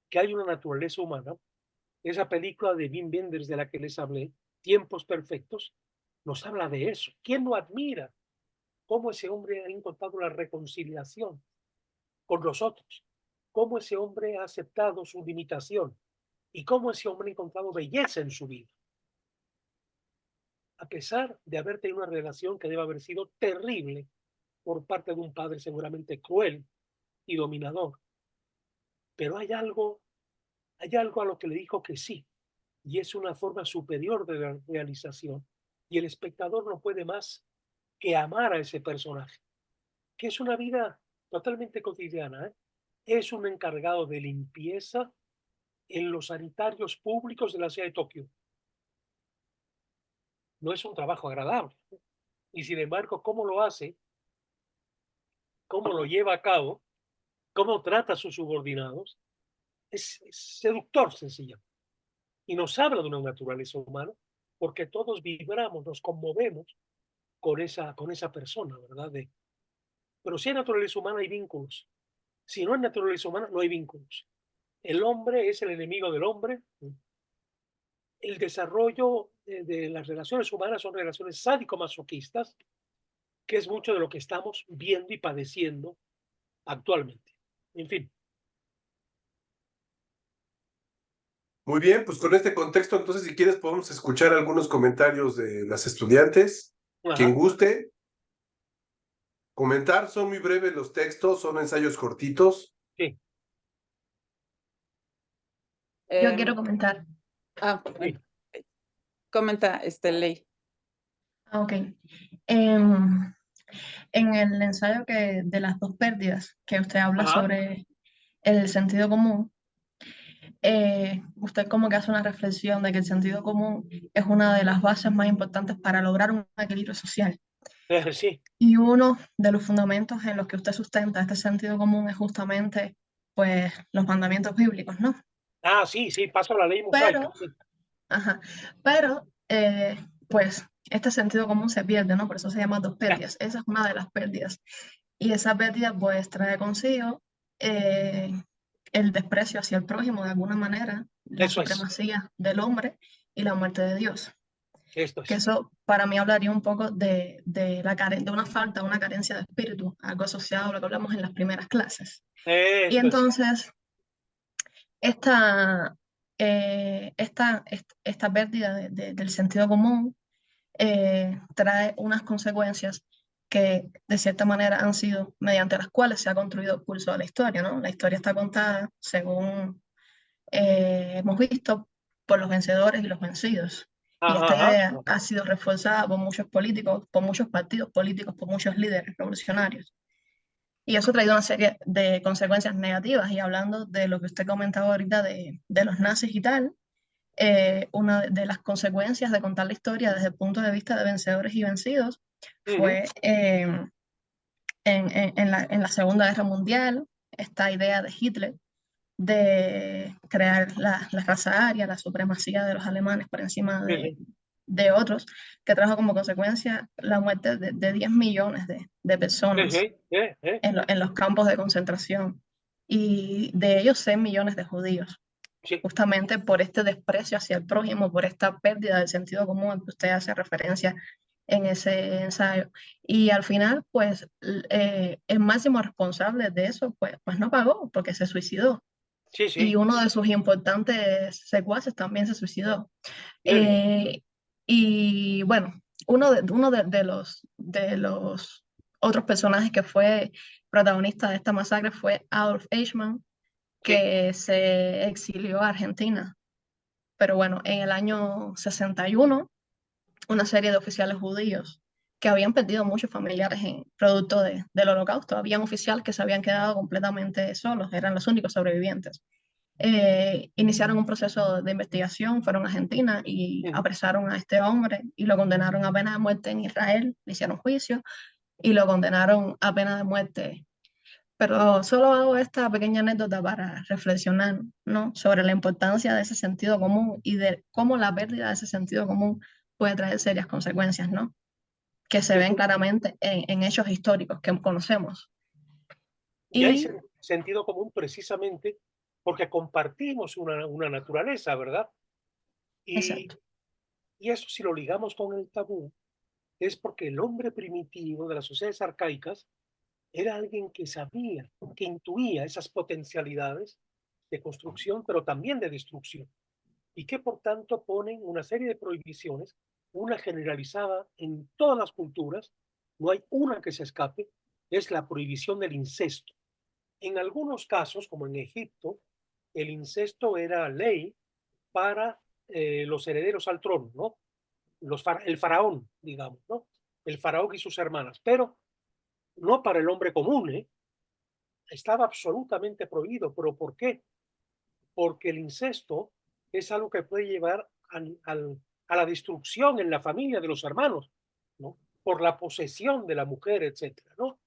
Speaker 1: que hay una naturaleza humana, esa película de Wim Wenders de la que les hablé, Tiempos Perfectos, nos habla de eso. ¿Quién no admira cómo ese hombre ha encontrado la reconciliación con los otros? Cómo ese hombre ha aceptado su limitación y cómo ese hombre ha encontrado belleza en su vida, a pesar de haber tenido una relación que debe haber sido terrible por parte de un padre seguramente cruel y dominador. Pero hay algo a lo que le dijo que sí, y es una forma superior de la realización. Y el espectador no puede más que amar a ese personaje, que es una vida totalmente cotidiana, ¿eh? Es un encargado de limpieza en los sanitarios públicos de la ciudad de Tokio. No es un trabajo agradable. Y sin embargo, ¿cómo lo hace? ¿Cómo lo lleva a cabo? ¿Cómo trata a sus subordinados? Es seductor, sencillamente. Y nos habla de una naturaleza humana, porque todos vibramos, nos conmovemos con esa persona, ¿verdad? Pero si hay naturaleza humana, hay vínculos. Si no hay naturaleza humana, no hay vínculos. El hombre es el enemigo del hombre. El desarrollo de las relaciones humanas son relaciones sádico-masoquistas, que es mucho de lo que estamos viendo y padeciendo actualmente. En fin.
Speaker 2: Muy bien, pues con este contexto, entonces, si quieres, podemos escuchar algunos comentarios de las estudiantes. Quien
Speaker 1: Ajá,
Speaker 2: guste comentar, son muy breves los textos, son ensayos cortitos.
Speaker 1: sí,
Speaker 4: Yo
Speaker 3: Em,
Speaker 4: quiero comentar.
Speaker 1: sí.
Speaker 3: bueno, comenta, Ley.
Speaker 4: Ok. Em, en el ensayo de las dos pérdidas, que usted habla
Speaker 1: Ajá,
Speaker 4: sobre el sentido común, usted como que hace una reflexión de que el sentido común es una de las bases más importantes para lograr un equilibrio social.
Speaker 1: sí.
Speaker 4: Y uno de los fundamentos en los que usted sustenta este sentido común es justamente, pues, los mandamientos bíblicos, ¿no?
Speaker 1: Ah, sí, sí, pasa la ley mosaica.
Speaker 4: Pero,
Speaker 1: Sí.
Speaker 4: ajá, pero, pues, este sentido común se pierde, ¿no? Por eso se llama dos
Speaker 1: Ya,
Speaker 4: pérdidas. Esa es una de las pérdidas. Y esa pérdida, pues, trae consigo el desprecio hacia el prójimo de alguna manera, la
Speaker 1: eso es,
Speaker 4: supremacía del hombre y la muerte de Dios.
Speaker 1: esto
Speaker 4: Que
Speaker 1: es.
Speaker 4: eso para mí hablaría un poco de una falta, una carencia de espíritu, algo asociado a lo que hablamos en las primeras clases. Y
Speaker 1: Esto es.
Speaker 4: entonces, esta, esta pérdida del sentido común trae unas consecuencias que de cierta manera han sido mediante las cuales se ha construido el curso de la historia, ¿no? La historia está contada, según hemos visto, por los vencedores y los vencidos. Y
Speaker 1: Ajá,
Speaker 4: esta
Speaker 1: ajá,
Speaker 4: idea
Speaker 1: ajá.
Speaker 4: ha sido reforzada por muchos políticos, por muchos partidos políticos, por muchos líderes revolucionarios. Y eso ha traído una serie de consecuencias negativas. Y hablando de lo que usted comentaba ahorita de los nazis y tal, una de las consecuencias de contar la historia desde el punto de vista de vencedores y vencidos
Speaker 1: Ujú,
Speaker 4: fue en la Segunda Guerra Mundial, esta idea de Hitler de crear la raza aria, la supremacía de los alemanes por encima
Speaker 1: sí, sí.
Speaker 4: de otros, que trajo como consecuencia la muerte de 10 millones de
Speaker 1: Sí,
Speaker 4: personas
Speaker 1: sí,
Speaker 4: en los campos de concentración y de ellos 6 millones de judíos,
Speaker 1: sí,
Speaker 4: justamente por este desprecio hacia el prójimo, por esta pérdida del sentido común al que usted hace referencia en ese ensayo. Y al final, pues, el máximo responsable de eso, pues no pagó porque se suicidó
Speaker 1: sí,
Speaker 4: y
Speaker 1: sí.
Speaker 4: uno de sus importantes secuaces también se suicidó.
Speaker 1: Sí,
Speaker 4: Eh, y bueno, de los otros personajes que fue protagonista de esta masacre fue Adolf Eichmann,
Speaker 1: sí.
Speaker 4: que se exilió a Argentina. Pero bueno, en el año 61, una serie de oficiales judíos que habían perdido muchos familiares producto del holocausto, habían oficiales que se habían quedado completamente solos, eran los únicos sobrevivientes, iniciaron un proceso de investigación, fueron a Argentina y
Speaker 1: Ujú.
Speaker 4: apresaron a este hombre y lo condenaron a pena de muerte en Israel, le hicieron juicio y lo condenaron a pena de muerte. Pero solo hago esta pequeña anécdota para reflexionar, ¿no? Sobre la importancia de ese sentido común y de cómo la pérdida de ese sentido común puede traer serias consecuencias, ¿no? Que se ven claramente en hechos históricos que conocemos.
Speaker 1: Y hay
Speaker 4: Y,
Speaker 1: sentido común precisamente porque compartimos una naturaleza, ¿verdad? Y,
Speaker 4: exacto,
Speaker 1: y eso si lo ligamos con el tabú, es porque el hombre primitivo de las sociedades arcaicas era alguien que sabía, que intuía esas potencialidades de construcción, pero también de destrucción, y que por tanto ponen una serie de prohibiciones, una generalizada en todas las culturas, no hay una que se escape, es la prohibición del incesto. En algunos casos, como en Egipto, el incesto era ley para los herederos al trono, ¿no? El faraón, digamos, ¿no? El faraón y sus hermanas, pero no para el hombre común, ¿eh? Estaba absolutamente prohibido. ¿Pero por qué? Porque el incesto es algo que puede llevar a la destrucción en la familia de los hermanos, ¿no? Por la posesión de la mujer, etcétera, ¿no?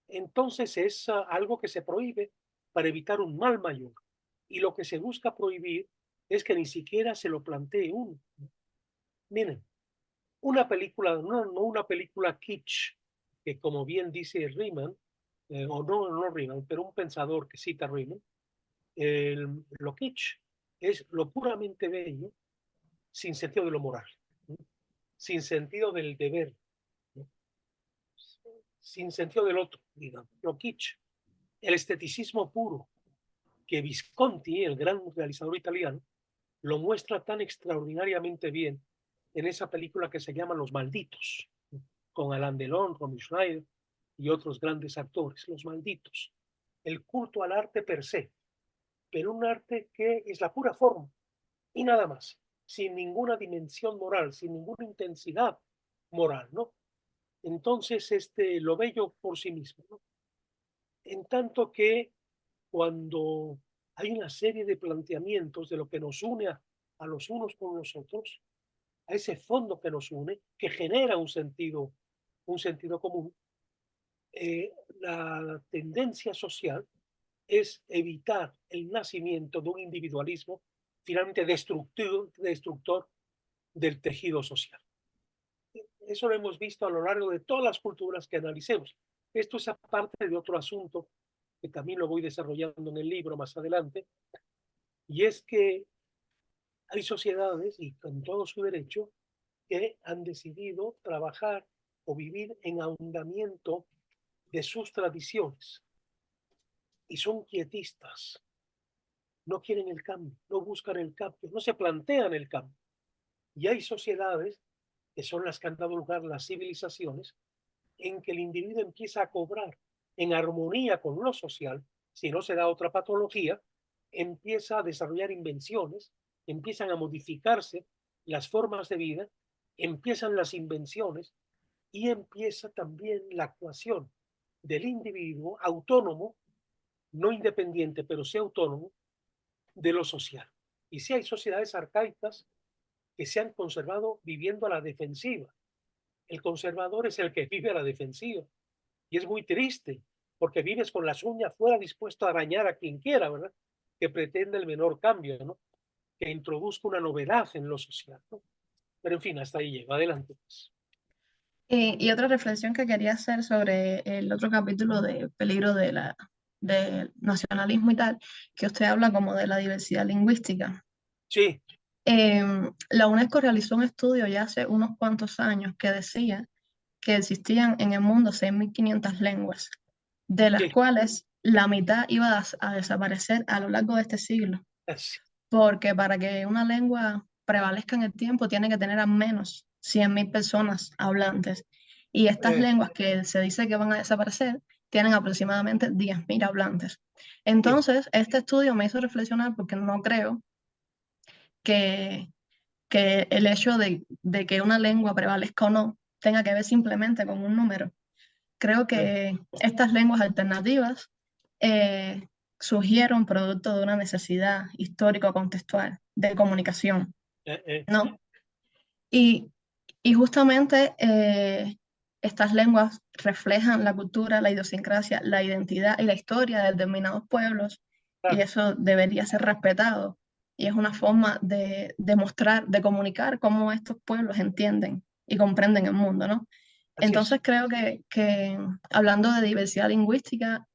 Speaker 1: Entonces es algo que se prohíbe para evitar un mal mayor. Y lo que se busca prohibir es que ni siquiera se lo plantee uno. Miren, una película, no una película kitsch, que como bien dice Riemann, o no Riemann, pero un pensador que cita Riemann, lo kitsch es lo puramente bello sin sentido de lo moral, ¿no? Sin sentido del deber, ¿no? Sin sentido del otro, digamos, lo kitsch. El esteticismo puro, que Visconti, el gran realizador italiano, lo muestra tan extraordinariamente bien en esa película que se llama Los Malditos, ¿no? Con Alain Delon, Romy Schneider y otros grandes actores. Los Malditos. El culto al arte per se, pero un arte que es la pura forma y nada más, sin ninguna dimensión moral, sin ninguna intensidad moral, ¿no? Entonces, lo bello por sí mismo, ¿no? En tanto que cuando hay una serie de planteamientos de lo que nos une a los unos con los otros, a ese fondo que nos une, que genera un sentido común, la tendencia social es evitar el nacimiento de un individualismo finalmente destructor del tejido social. Eso lo hemos visto a lo largo de todas las culturas que analicemos. Esto es aparte de otro asunto que también lo voy desarrollando en el libro más adelante, y es que hay sociedades, y con todo su derecho, que han decidido trabajar o vivir en ahondamiento de sus tradiciones y son quietistas, no quieren el cambio, no buscan el cambio, no se plantean el cambio. Y hay sociedades, que son las que han dado lugar a las civilizaciones, en que el individuo empieza a cobrar en armonía con lo social, si no se da otra patología, empieza a desarrollar invenciones, empiezan a modificarse las formas de vida, empiezan las invenciones y empieza también la actuación del individuo autónomo, no independiente, pero sí autónomo, de lo social. Y sí hay sociedades arcaicas que se han conservado viviendo a la defensiva. El conservador es el que vive a la defensiva. Y es muy triste, porque vives con las uñas fuera dispuesto a arañar a quien quiera, ¿verdad? Que pretende el menor cambio, ¿no? Que introduzca una novedad en lo social, ¿no? Pero en fin, hasta ahí llego. Adelante, pues.
Speaker 4: Y otra reflexión que quería hacer sobre el otro capítulo de peligro del nacionalismo y tal, que usted habla como de la diversidad lingüística.
Speaker 1: Sí,
Speaker 4: La UNESCO realizó un estudio ya hace unos cuantos años que decía que existían en el mundo 6.500 lenguas, de las
Speaker 1: sí.
Speaker 4: cuales la mitad iba a desaparecer a lo largo de este siglo,
Speaker 1: Sí,
Speaker 4: porque para que una lengua prevalezca en el tiempo tiene que tener al menos 100.000 personas hablantes. Y estas lenguas que se dice que van a desaparecer tienen aproximadamente 10.000 hablantes. Entonces, este estudio me hizo reflexionar porque no creo que, que el hecho de que una lengua prevalezca o no tenga que ver simplemente con un número. Creo que estas lenguas alternativas eh, surgieron producto de una necesidad histórico-contextual de comunicación, ¿no? Y, y justamente estas lenguas reflejan la cultura, la idiosincrasia, la identidad y la historia de determinados pueblos, y
Speaker 1: claro.
Speaker 4: eso debería ser respetado. Y es una forma de mostrar, de comunicar cómo estos pueblos entienden y comprenden el mundo, ¿no?
Speaker 1: Así es.
Speaker 4: Entonces creo que hablando de diversidad lingüística,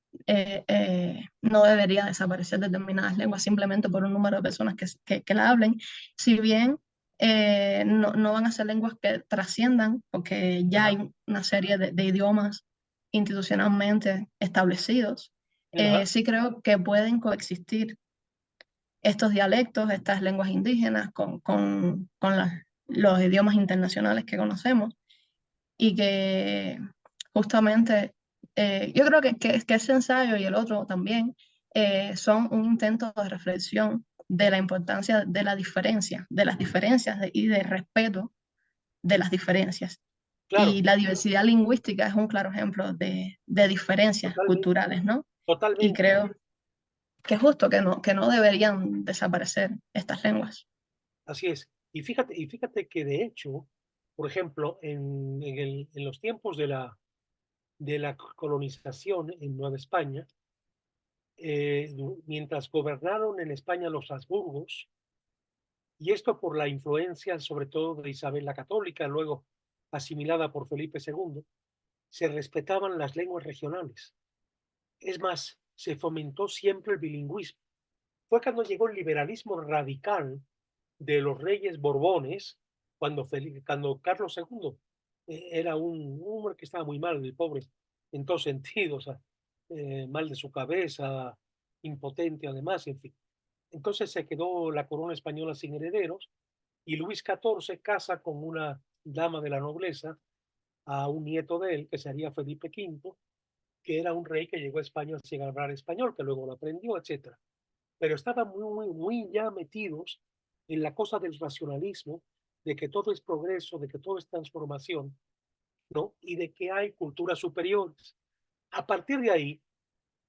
Speaker 4: no debería desaparecer determinadas lenguas simplemente por un número de personas que la hablen, si bien no van a ser lenguas que trasciendan, porque ya hay una serie de idiomas institucionalmente establecidos. Sí creo que pueden coexistir estos dialectos, estas lenguas indígenas con los idiomas internacionales que conocemos, y que justamente yo creo que ese ensayo y el otro también son un intento de reflexión de la importancia de la diferencia, de las diferencias y del respeto de las diferencias.
Speaker 1: Claro,
Speaker 4: Y la diversidad lingüística es un claro ejemplo de diferencias
Speaker 1: totalmente,
Speaker 4: culturales, ¿no? Y
Speaker 1: totalmente.
Speaker 4: creo que es justo que no deberían desaparecer estas lenguas.
Speaker 1: Así es. Y fíjate que de hecho, por ejemplo, en los tiempos de la colonización en Nueva España, mientras gobernaron en España los Habsburgos, y esto por la influencia sobre todo de Isabel la Católica, luego asimilada por Felipe II, se respetaban las lenguas regionales. Es más, se fomentó siempre el bilingüismo. Fue cuando llegó el liberalismo radical de los reyes Borbones, cuando Carlos II era un hombre que estaba muy mal, el pobre, en todos sentidos, mal de su cabeza, impotente además, en fin. Entonces se quedó la corona española sin herederos y Luis XIV casa con una dama de la nobleza a un nieto de él, que sería Felipe V, que era un rey que llegó a España sin hablar español, que luego lo aprendió, etcétera. Pero estaban muy ya metidos en la cosa del racionalismo, de que todo es progreso, de que todo es transformación, ¿no? Y de que hay culturas superiores. A partir de ahí,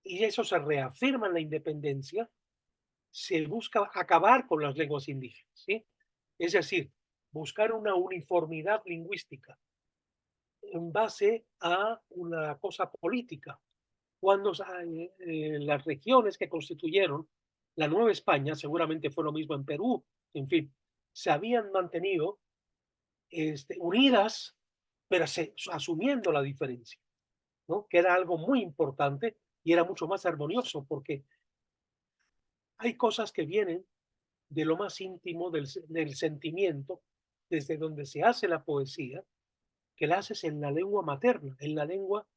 Speaker 1: y eso se reafirma en la independencia, se busca acabar con las lenguas indígenas, ¿sí? Es decir, buscar una uniformidad lingüística en base a una cosa política. Cuando las regiones que constituyeron la Nueva España, seguramente fue lo mismo en Perú, en fin, se habían mantenido unidas, pero asumiendo la diferencia, ¿no? Que era algo muy importante y era mucho más armonioso, porque hay cosas que vienen de lo más íntimo del sentimiento, desde donde se hace la poesía, que la haces en la lengua materna, en la lengua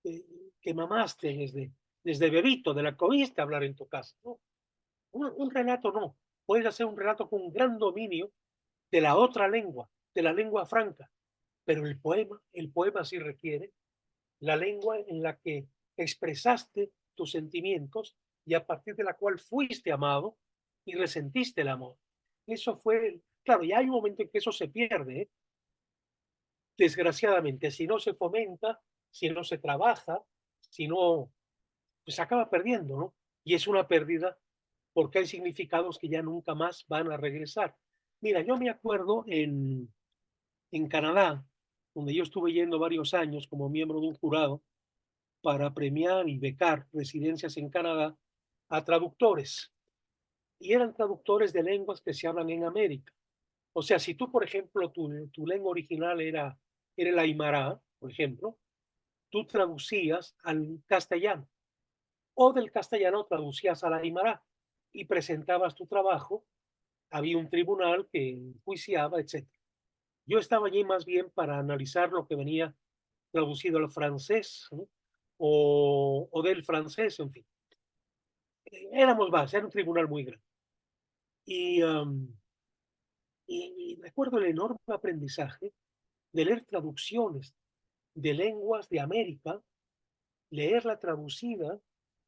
Speaker 1: eh, que mamaste desde bebito, de la que oíste hablar en tu casa, ¿no? Un relato no. Puedes hacer un relato con un gran dominio de la otra lengua, de la lengua franca, pero el poema sí requiere la lengua en la que expresaste tus sentimientos y a partir de la cual fuiste amado y resentiste el amor. Eso fue, claro, y hay un momento en que eso se pierde, ¿eh? Desgraciadamente, si no se fomenta, si no se trabaja, si no, pues se acaba perdiendo, ¿no? Y es una pérdida porque hay significados que ya nunca más van a regresar. Mira, yo me acuerdo en Canadá, donde yo estuve yendo varios años como miembro de un jurado para premiar y becar residencias en Canadá a traductores. Y eran traductores de lenguas que se hablan en América. O sea, si tú, por ejemplo, tu lengua original era el aymara, por ejemplo, tú traducías al castellano o del castellano traducías al aymara y presentabas tu trabajo, había un tribunal que enjuiciaba, etc. Yo estaba allí más bien para analizar lo que venía traducido al francés, ¿no? O del francés, en fin. Éramos más, era un tribunal muy grande. Y, y recuerdo el enorme aprendizaje de leer traducciones de lenguas de América, leerla traducida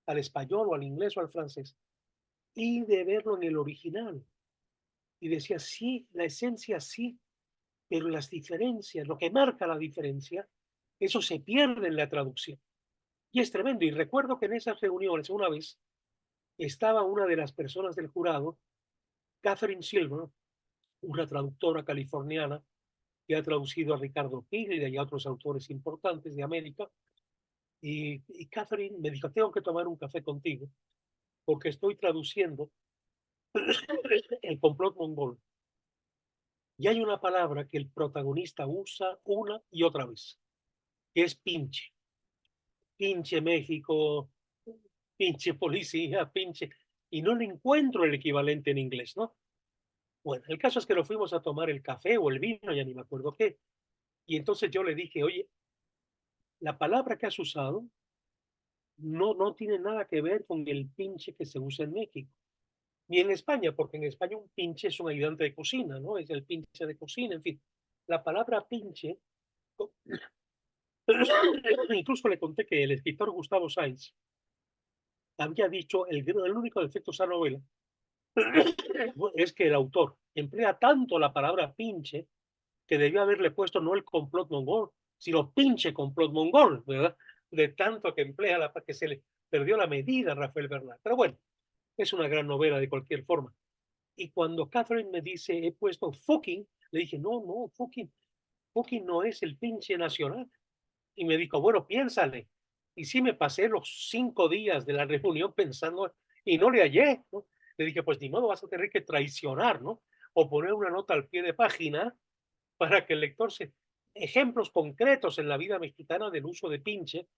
Speaker 1: al español o al inglés o al francés y de verlo en el original. Y decía, sí, la esencia sí, pero las diferencias, lo que marca la diferencia, eso se pierde en la traducción. Y es tremendo. Y recuerdo que en esas reuniones una vez estaba una de las personas del jurado, Catherine Silver, una traductora californiana que ha traducido a Ricardo Piglia y a otros autores importantes de América. Y Catherine me dijo, tengo que tomar un café contigo porque estoy traduciendo el complot mongol. Y hay una palabra que el protagonista usa una y otra vez, que es pinche. Pinche México, pinche policía, pinche. Y no le encuentro el equivalente en inglés, ¿no? Bueno, el caso es que nos fuimos a tomar el café o el vino, ya ni me acuerdo qué. Y entonces yo le dije, oye, la palabra que has usado no tiene nada que ver con el pinche que se usa en México, ni en España, porque en España un pinche es un ayudante de cocina, ¿no? Es el pinche de cocina, en fin. La palabra pinche, incluso le conté que el escritor Gustavo Sainz había dicho, el único defecto de esa novela es que el autor emplea tanto la palabra pinche que debió haberle puesto no el complot mongol, sino pinche complot mongol, ¿verdad? De tanto que emplea que se le perdió la medida a Rafael Bernal. Pero bueno, es una gran novela de cualquier forma. Y cuando Catherine me dice, he puesto fucking, le dije, no, no, fucking no es el pinche nacional. Y me dijo, bueno, piénsale. Y sí me pasé los 5 días de la reunión pensando y no le hallé, ¿no? Le dije, pues ni modo, vas a tener que traicionar, ¿no? O poner una nota al pie de página para que el lector se... Ejemplos concretos en la vida mexicana del uso de pinche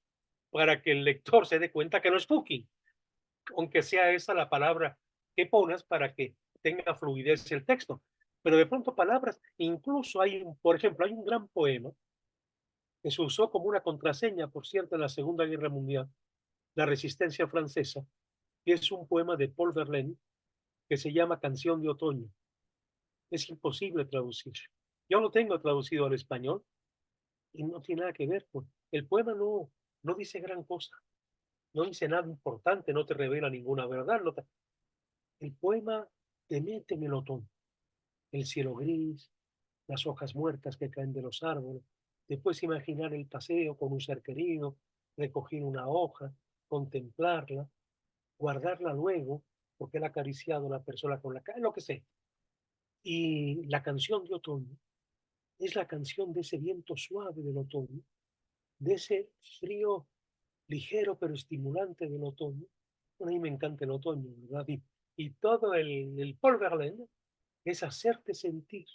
Speaker 1: para que el lector se dé cuenta que no es fucking, aunque sea esa la palabra que pones para que tenga fluidez el texto. Pero de pronto palabras, incluso hay, por ejemplo, hay un gran poema que se usó como una contraseña, por cierto, en la Segunda Guerra Mundial, la resistencia francesa, y es un poema de Paul Verlaine que se llama Canción de Otoño. Es imposible traducir. Yo lo tengo traducido al español y no tiene nada que ver con... El poema no dice gran cosa, no dice nada importante, no te revela ninguna verdad. El poema te mete en el otoño, el cielo gris, las hojas muertas que caen de los árboles. Te puedes imaginar el paseo con un ser querido, recoger una hoja, contemplarla, guardarla luego, porque él ha acariciado a la persona con la cara, lo que sea. Y la canción de otoño es la canción de ese viento suave del otoño, de ese frío ligero pero estimulante del otoño. Bueno, a mí me encanta el otoño, ¿verdad? Y todo el Paul Verlaine es hacerte sentir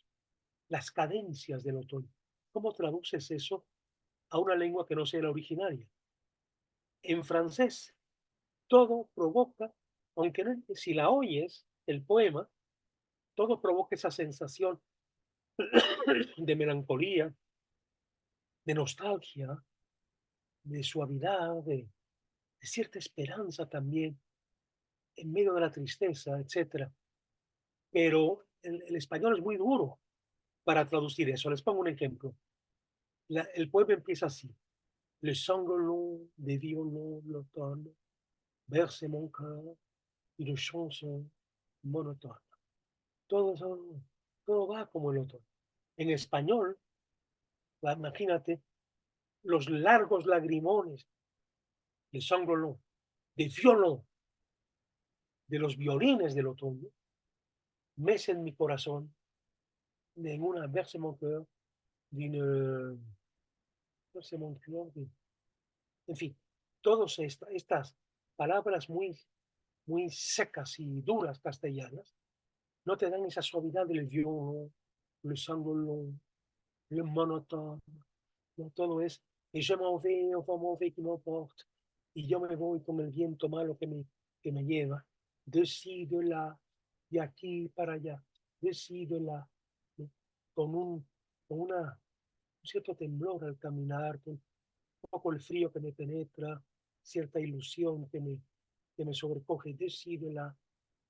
Speaker 1: las cadencias del otoño. ¿Cómo traduces eso a una lengua que no sea la originaria? En francés, todo provoca, aunque no, si la oyes, el poema, todo provoca esa sensación de melancolía, de nostalgia, de suavidad, de cierta esperanza también, en medio de la tristeza, etcétera. Pero el español es muy duro para traducir eso. Les pongo un ejemplo. El poema empieza así. Le sanglots des violons l'automne berce mon cœur une chanson monotone. Todo, todo va como el otoño. En español, imagínate, los largos lagrimones, le sanglots, de violón, de los violines del otoño, mecen mi corazón en una berce mon cœur d'une... berce mon cœur, en fin, todas estas palabras muy secas y duras castellanas no te dan esa suavidad del violon, le sangolon, le monotone, no, todo es, y je m'en vais, enfin m'en vais qui m'emporte, y yo me voy con el viento malo que me lleva, de ci, de là, de aquí para allá, de ci, de là, ¿no? con un cierto temblor al caminar, con un poco el frío que me penetra, cierta ilusión que me sobrecoge, de ci, de là,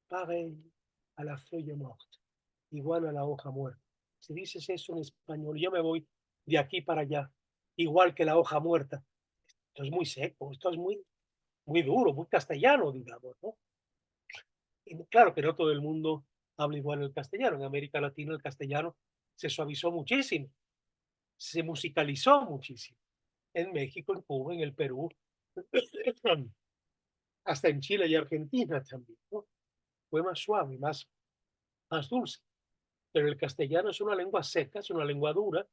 Speaker 1: pareil a la feuille morte, igual a la hoja muerta. Si dices eso en español, yo me voy de aquí para allá, igual que la hoja muerta. Esto es muy seco, esto es muy duro, muy castellano, digamos, ¿no? Y claro que no todo el mundo habla igual el castellano. En América Latina el castellano se suavizó muchísimo, se musicalizó muchísimo. En México, en Cuba, en el Perú, hasta en Chile y Argentina también, ¿no? Fue más suave, más dulce. Pero el castellano es una lengua seca, es una lengua dura,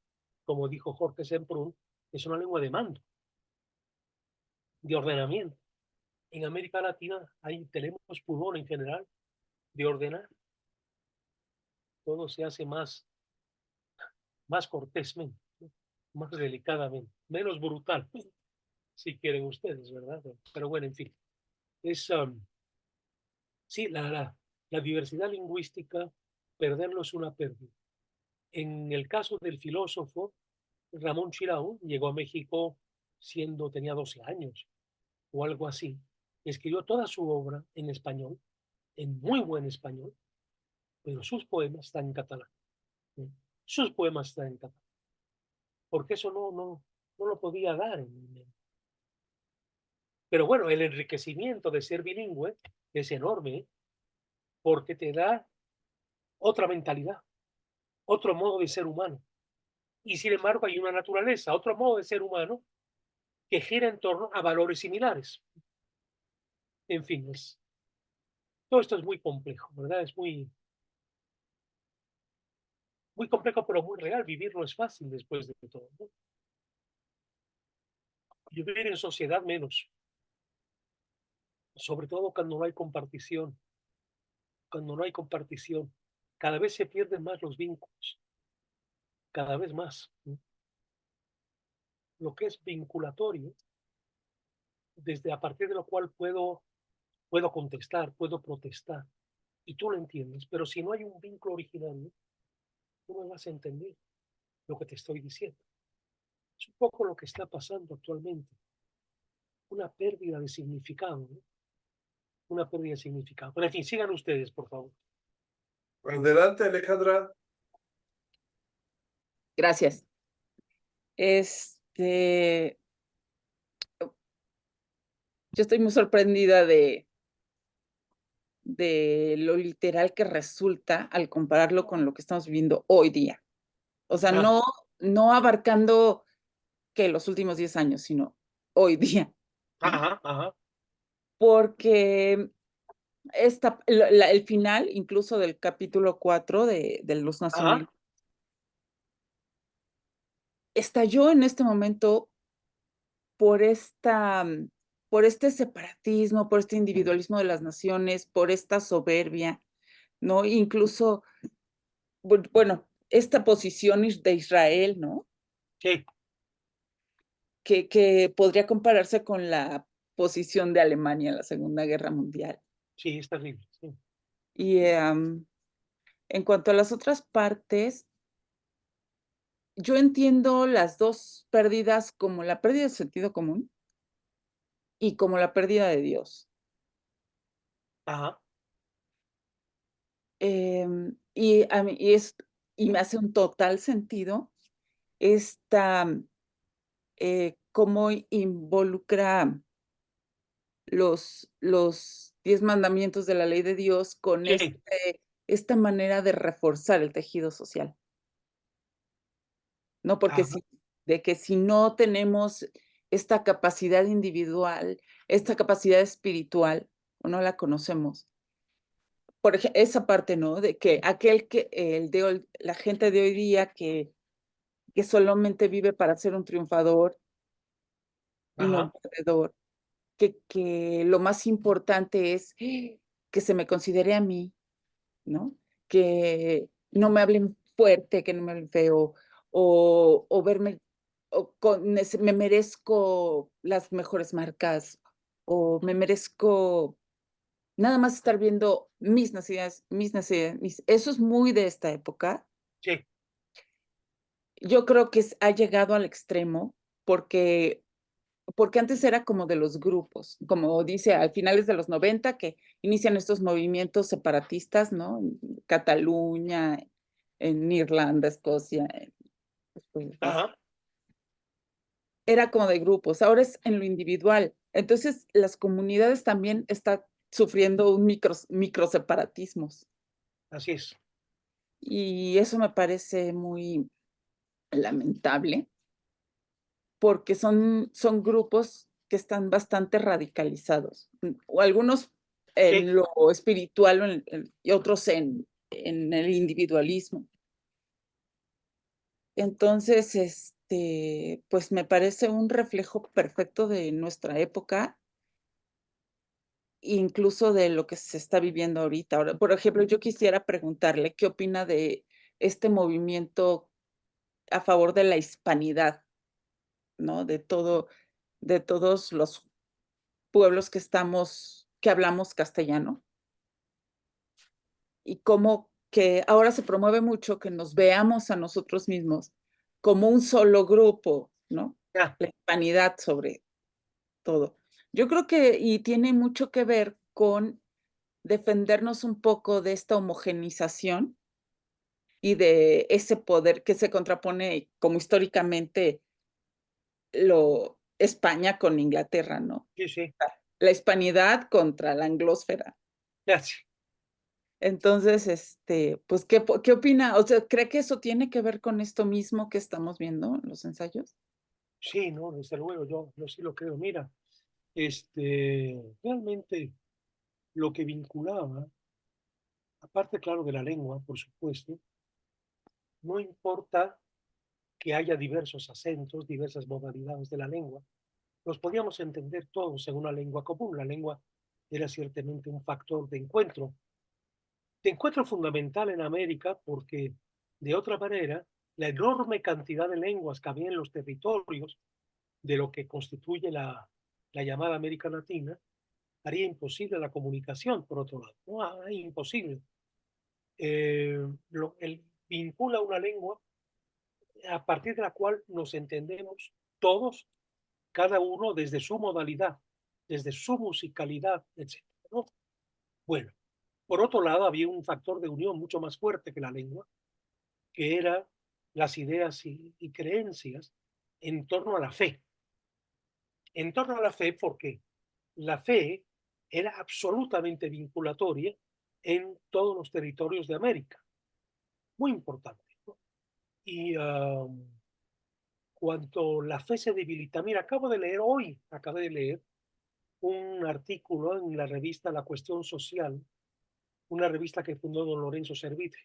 Speaker 1: como dijo Jorge Semprún, es una lengua de mando, de ordenamiento. En América Latina tenemos pudor en general de ordenar, todo se hace más cortésmente, ¿no? Más delicadamente, menos brutal, si quieren ustedes, ¿verdad? Pero bueno, en fin, es, sí, la diversidad lingüística, perderlo es una pérdida. En el caso del filósofo, Ramón Chirau llegó a México tenía 12 años o algo así. Escribió toda su obra en español, en muy buen español, pero sus poemas están en catalán. ¿Sí? Sus poemas están en catalán. Porque eso no lo podía dar. Pero bueno, el enriquecimiento de ser bilingüe es enorme, ¿eh? Porque te da otra mentalidad, otro modo de ser humano. Y sin embargo, hay una naturaleza, otro modo de ser humano que gira en torno a valores similares. En fin, todo esto es muy complejo, ¿verdad? Es muy complejo, pero muy real. Vivir no es fácil después de todo, ¿no? Vivir en sociedad menos, sobre todo cuando no hay compartición. Cuando no hay compartición, cada vez se pierden más los vínculos, cada vez más, ¿no? Lo que es vinculatorio, desde a partir de lo cual puedo contestar, puedo protestar, y tú lo entiendes, pero si no hay un vínculo originario, tú no vas a entender lo que te estoy diciendo. Es un poco lo que está pasando actualmente, una pérdida de significado, ¿no? Una pérdida de significado. Pero en fin, sigan ustedes, por favor.
Speaker 2: Adelante, Alejandra.
Speaker 3: Gracias. Yo estoy muy sorprendida de lo literal que resulta al compararlo con lo que estamos viviendo hoy día. O sea,
Speaker 1: Ah,
Speaker 3: no abarcando que los últimos 10 años, sino hoy día, ¿no?
Speaker 1: ajá, ajá,
Speaker 3: Porque el final, incluso del capítulo 4 de los
Speaker 1: ajá,
Speaker 3: nacionalistas, estalló en este momento por por este separatismo, por este individualismo de las naciones, por esta soberbia, ¿no? Incluso, bueno, esta posición de Israel, ¿no?
Speaker 1: sí,
Speaker 3: Que podría compararse con la posición de Alemania en la Segunda Guerra Mundial.
Speaker 1: sí, es terrible, sí,
Speaker 3: Y en cuanto a las otras partes, yo entiendo las dos pérdidas como la pérdida de sentido común y como la pérdida de Dios.
Speaker 1: ajá,
Speaker 3: Y me hace un total sentido esta, cómo involucra los 10 mandamientos de la ley de Dios con
Speaker 1: sí,
Speaker 3: esta manera de reforzar el tejido social, ¿no? Porque
Speaker 1: ajá,
Speaker 3: si no tenemos esta capacidad individual, esta capacidad espiritual, o no la conocemos, esa parte, ¿no? De que la gente de hoy día que solamente vive para ser un triunfador y no un
Speaker 1: ajá,
Speaker 3: perdedor, que lo más importante es que se me considere a mí, ¿no? Que no me hablen fuerte, que no me hablen feo, o verme, me merezco las mejores marcas, o me merezco nada más estar viendo mis necesidades, eso es muy de esta época.
Speaker 1: sí,
Speaker 3: Yo creo que ha llegado al extremo porque antes era como de los grupos, como dice, a finales de los 90 que inician estos movimientos separatistas, ¿no? En Cataluña, en Irlanda, Escocia, pues,
Speaker 1: ajá,
Speaker 3: era como de grupos, ahora es en lo individual. Entonces, las comunidades también están sufriendo un microseparatismos
Speaker 1: así es,
Speaker 3: y eso me parece muy lamentable porque son grupos que están bastante radicalizados, o algunos
Speaker 1: sí,
Speaker 3: en lo espiritual o y otros en el individualismo. Entonces, pues me parece un reflejo perfecto de nuestra época, incluso de lo que se está viviendo ahorita. Ahora, por ejemplo, yo quisiera preguntarle qué opina de este movimiento a favor de la hispanidad, ¿no? De todos los pueblos que hablamos castellano, y cómo que ahora se promueve mucho que nos veamos a nosotros mismos como un solo grupo, ¿no?
Speaker 1: ya,
Speaker 3: La hispanidad sobre todo. Yo creo que y tiene mucho que ver con defendernos un poco de esta homogenización y de ese poder que se contrapone como históricamente España con Inglaterra, ¿no?
Speaker 1: Sí, sí.
Speaker 3: La hispanidad contra la anglósfera.
Speaker 1: Gracias.
Speaker 3: Entonces, pues, ¿qué opina? O sea, ¿cree que eso tiene que ver con esto mismo que estamos viendo en los ensayos?
Speaker 1: Sí, no, desde luego, yo sí lo creo. Mira, realmente lo que vinculaba, aparte, claro, de la lengua, por supuesto, no importa que haya diversos acentos, diversas modalidades de la lengua, los podíamos entender todos en una lengua común. La lengua era ciertamente un factor de encuentro fundamental en América, porque de otra manera, la enorme cantidad de lenguas que había en los territorios de lo que constituye la llamada América Latina, haría imposible la comunicación, por otro lado. No, imposible. Vincula una lengua a partir de la cual nos entendemos todos, cada uno desde su modalidad, desde su musicalidad, etc. ¿no? Bueno, por otro lado, había un factor de unión mucho más fuerte que la lengua, que era las ideas y creencias en torno a la fe. En torno a la fe, porque la fe era absolutamente vinculatoria en todos los territorios de América. Muy importante. ¿no? Y cuanto la fe se debilita, mira, acabé de leer un artículo en la revista La Cuestión Social, una revista que fundó don Lorenzo Servitre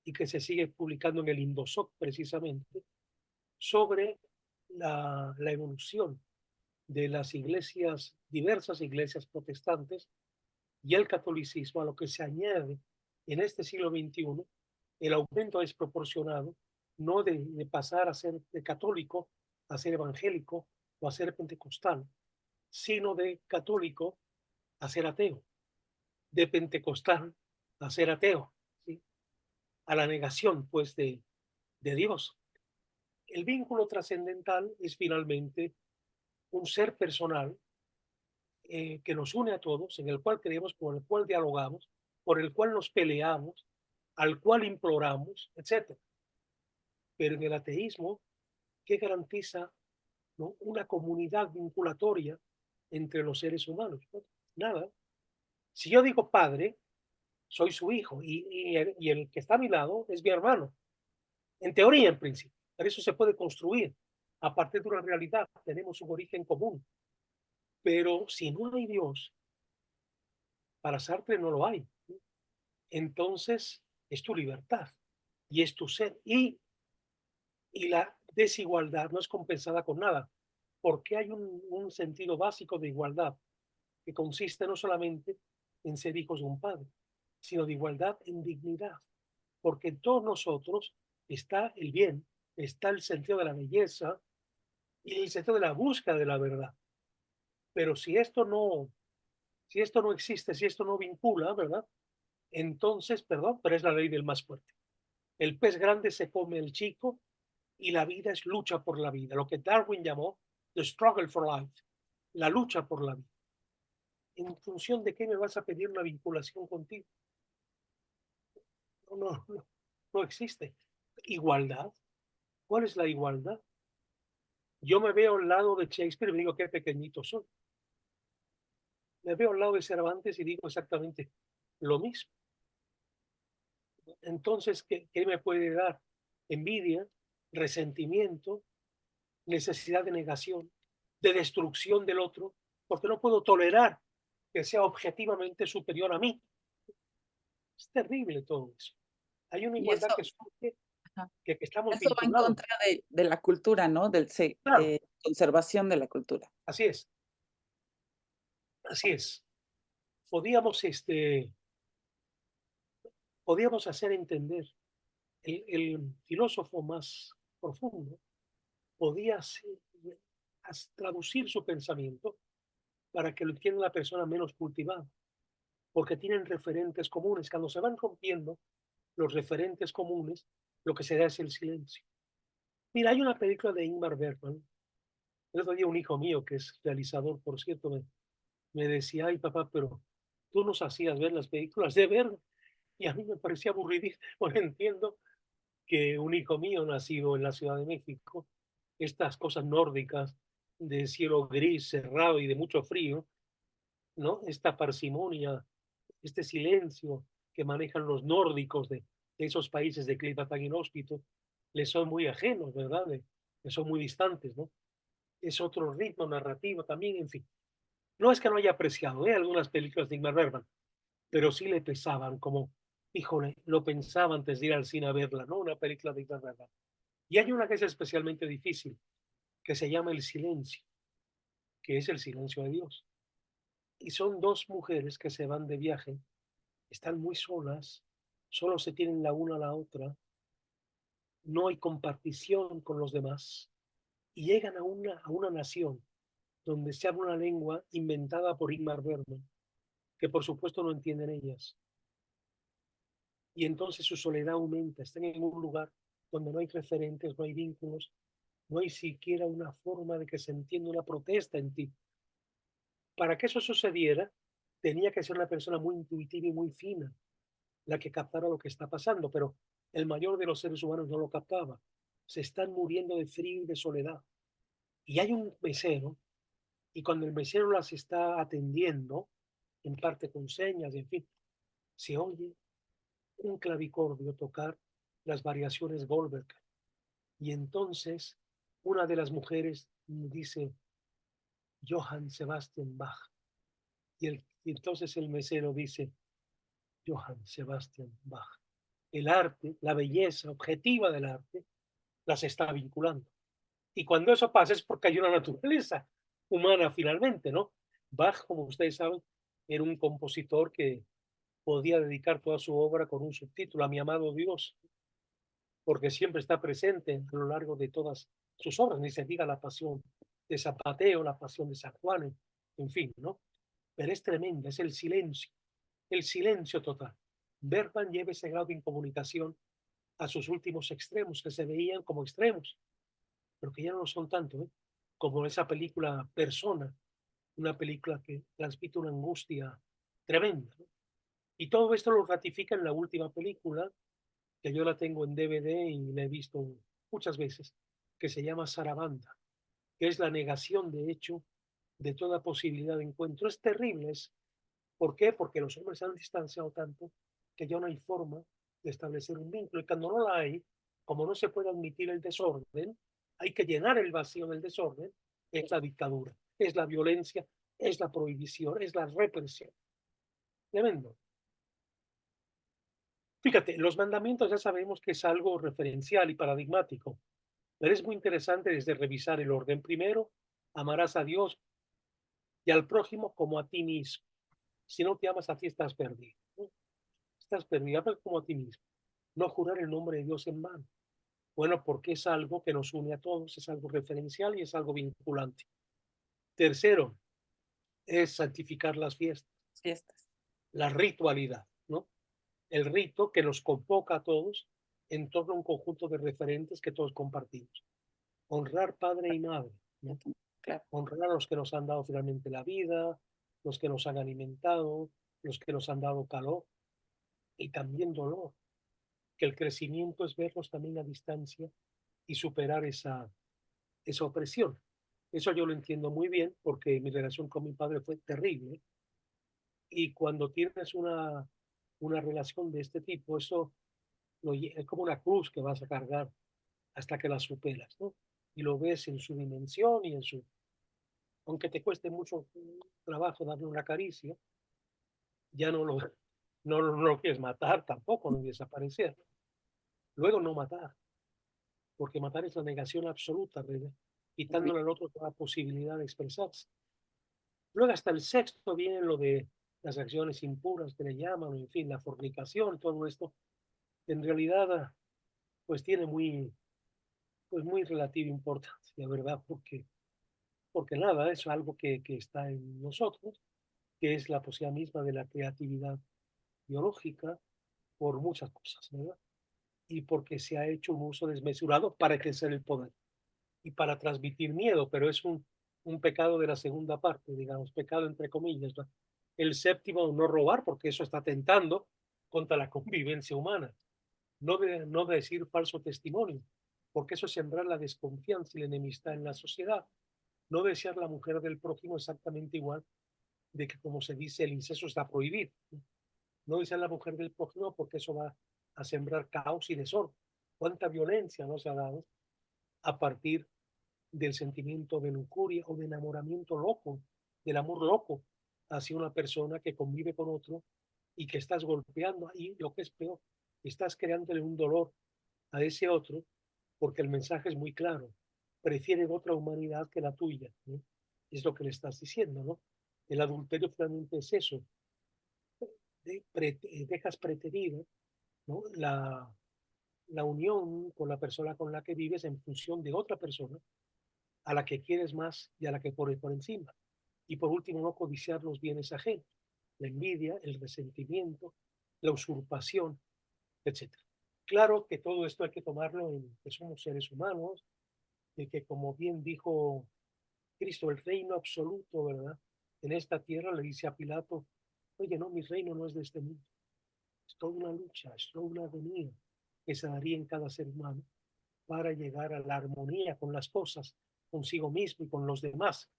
Speaker 1: y que se sigue publicando en el Indosoc precisamente, sobre la evolución de las iglesias, diversas iglesias protestantes y el catolicismo, a lo que se añade en este siglo XXI el aumento desproporcionado, no de pasar a ser de católico a ser evangélico o a ser pentecostal, sino de católico a ser ateo, de pentecostal a ser ateo, ¿sí? A la negación, pues, de Dios. El vínculo trascendental es finalmente un ser personal que nos une a todos, en el cual creemos, por el cual dialogamos, por el cual nos peleamos, al cual imploramos, etc. Pero en el ateísmo, ¿qué garantiza, ¿no? una comunidad vinculatoria entre los seres humanos? ¿no? Nada. Si yo digo padre, soy su hijo y el que está a mi lado es mi hermano. En teoría, en principio. Pero eso se puede construir a partir de una realidad. Tenemos un origen común. Pero si no hay Dios, para Sartre no lo hay. ¿no? Entonces es tu libertad y es tu ser. Y la desigualdad no es compensada con nada, porque hay un sentido básico de igualdad que consiste no solamente en ser hijos de un padre, sino de igualdad en dignidad, porque en todos nosotros está el bien, está el sentido de la belleza y el sentido de la búsqueda de la verdad. Pero si esto no existe, si esto no vincula, ¿verdad? Entonces, perdón, pero es la ley del más fuerte. El pez grande se come el chico y la vida es lucha por la vida, lo que Darwin llamó the struggle for life, la lucha por la vida. ¿En función de qué me vas a pedir una vinculación contigo? No existe. Igualdad. ¿Cuál es la igualdad? Yo me veo al lado de Shakespeare y me digo qué pequeñito soy. Me veo al lado de Cervantes y digo exactamente lo mismo. Entonces, ¿qué me puede dar? Envidia, resentimiento, necesidad de negación, de destrucción del otro, porque no puedo tolerar que sea objetivamente superior a mí. Es terrible todo eso. Hay una
Speaker 3: Y
Speaker 1: igualdad que surge,
Speaker 3: ajá,
Speaker 1: que estamos
Speaker 3: eso va en
Speaker 1: vinculados.
Speaker 3: contra de la cultura, ¿no?
Speaker 1: Claro,
Speaker 3: Conservación de la cultura.
Speaker 1: así es, así es. Podíamos, podíamos hacer entender, el filósofo más profundo podía traducir su pensamiento para que lo entienda la persona menos cultivada, porque tienen referentes comunes. Cuando se van rompiendo los referentes comunes, lo que se da es el silencio. Mira, hay una película de Ingmar Bergman. El otro día un hijo mío, que es realizador, por cierto, me decía, ay papá, pero tú nos hacías ver las películas de Bergman. Y a mí me parecía aburridísimo. Bueno, entiendo que un hijo mío nacido en la Ciudad de México, estas cosas nórdicas, de cielo gris, cerrado y de mucho frío, ¿no? Esta parsimonia, este silencio que manejan los nórdicos de esos países de clima tan inhóspito, les son muy ajenos, ¿verdad? Les son muy distantes, ¿no? Es otro ritmo narrativo también, en fin. No es que no haya apreciado algunas películas de Ingmar Bergman, pero sí le pesaban, como, híjole, lo pensaba antes de ir al cine a verla, ¿no? Una película de Ingmar Bergman. Y hay una que es especialmente difícil, que se llama El Silencio, que es el silencio de Dios. Y son dos mujeres que se van de viaje, están muy solas, solo se tienen la una a la otra, no hay compartición con los demás, y llegan a una nación donde se habla una lengua inventada por Ingmar Bergman, que por supuesto no entienden ellas. Y entonces su soledad aumenta, están en un lugar donde no hay referentes, no hay vínculos, no hay siquiera una forma de que se entienda una protesta en ti. Para que eso sucediera, tenía que ser una persona muy intuitiva y muy fina la que captara lo que está pasando, pero el mayor de los seres humanos no lo captaba. Se están muriendo de frío y de soledad. Y hay un mesero, y cuando el mesero las está atendiendo, en parte con señas, en fin, se oye un clavicordio tocar las variaciones Goldberg. Y entonces una de las mujeres dice Johann Sebastian Bach. Y entonces el mesero dice Johann Sebastian Bach. El arte, la belleza objetiva del arte, las está vinculando. Y cuando eso pasa es porque hay una naturaleza humana finalmente, ¿no? Bach, como ustedes saben, era un compositor que podía dedicar toda su obra con un subtítulo, a mi amado Dios, porque siempre está presente a lo largo de todas sus obras, ni se diga la pasión de Zapateo, la pasión de San Juan, en fin, ¿no? Pero es tremenda, es el silencio total. Bergman lleva ese grado de incomunicación a sus últimos extremos, que se veían como extremos, pero que ya no lo son tanto, ¿eh? Como esa película Persona, una película que transmite una angustia tremenda, ¿no? Y todo esto lo ratifica en la última película, que yo la tengo en DVD y la he visto muchas veces, que se llama Sarabanda, que es la negación, de hecho, de toda posibilidad de encuentro. Es terrible. ¿Por qué? Porque los hombres se han distanciado tanto que ya no hay forma de establecer un vínculo. Y cuando no la hay, como no se puede admitir el desorden, hay que llenar el vacío del desorden, es la dictadura, es la violencia, es la prohibición, es la represión. Tremendo. Fíjate, los mandamientos ya sabemos que es algo referencial y paradigmático, pero es muy interesante desde revisar el orden. Primero, amarás a Dios y al prójimo como a ti mismo. Si no te amas a ti, estás perdido, ¿no? Estás perdido, pero como a ti mismo. No jurar el nombre de Dios en vano. Bueno, porque es algo que nos une a todos, es algo referencial y es algo vinculante. Tercero, es santificar las fiestas,
Speaker 3: Fiestas.
Speaker 1: la ritualidad, ¿no? El rito que nos convoca a todos en torno a un conjunto de referentes que todos compartimos. Honrar padre y madre, ¿no?
Speaker 3: Claro.
Speaker 1: Honrar a los que nos han dado finalmente la vida, los que nos han alimentado, los que nos han dado calor y también dolor, que el crecimiento es verlos también a distancia y superar esa opresión. Eso yo lo entiendo muy bien porque mi relación con mi padre fue terrible y cuando tienes una relación de este tipo, eso es como una cruz que vas a cargar hasta que la superas, ¿no? Y lo ves en su dimensión y en su, aunque te cueste mucho trabajo darle una caricia, ya no lo quieres matar tampoco, no desaparecer. Luego no matar, porque matar es la negación absoluta, ¿verdad? Quitándole al otro toda posibilidad de expresarse. Luego hasta el sexto viene lo de las acciones impuras que le llaman, en fin, la fornicación, todo esto, en realidad pues tiene pues muy relativa importancia, ¿verdad? Porque nada, es algo que está en nosotros, que es la posibilidad misma de la creatividad biológica por muchas cosas, ¿verdad? Y porque se ha hecho un uso desmesurado para ejercer el poder y para transmitir miedo, pero es un pecado de la segunda parte, digamos, pecado entre comillas, ¿no? El séptimo, no robar, porque eso está atentando contra la convivencia humana. No decir falso testimonio, porque eso es sembrar la desconfianza y la enemistad en la sociedad. No desear la mujer del prójimo exactamente igual de que, como se dice, el incesto está prohibido. No desear la mujer del prójimo porque eso va a sembrar caos y desorden. ¿Cuánta violencia no se ha dado a partir del sentimiento de lujuria o de enamoramiento loco, del amor loco hacia una persona que convive con otro y que estás golpeando? Y lo que es peor, estás creándole un dolor a ese otro porque el mensaje es muy claro: prefieren otra humanidad que la tuya, ¿no? Es lo que le estás diciendo, ¿no? El adulterio finalmente es eso: dejas preterida, ¿no?, la unión con la persona con la que vives en función de otra persona a la que quieres más y a la que pones por encima. Y por último, no codiciar los bienes ajenos, la envidia, el resentimiento, la usurpación, etcétera. Claro que todo esto hay que tomarlo en que somos seres humanos, de que, como bien dijo Cristo, el reino absoluto, ¿verdad?, en esta tierra, le dice a Pilato: oye, no, mi reino no es de este mundo. Es toda una lucha, es toda una agonía que se daría en cada ser humano para llegar a la armonía con las cosas, consigo mismo y con los demás.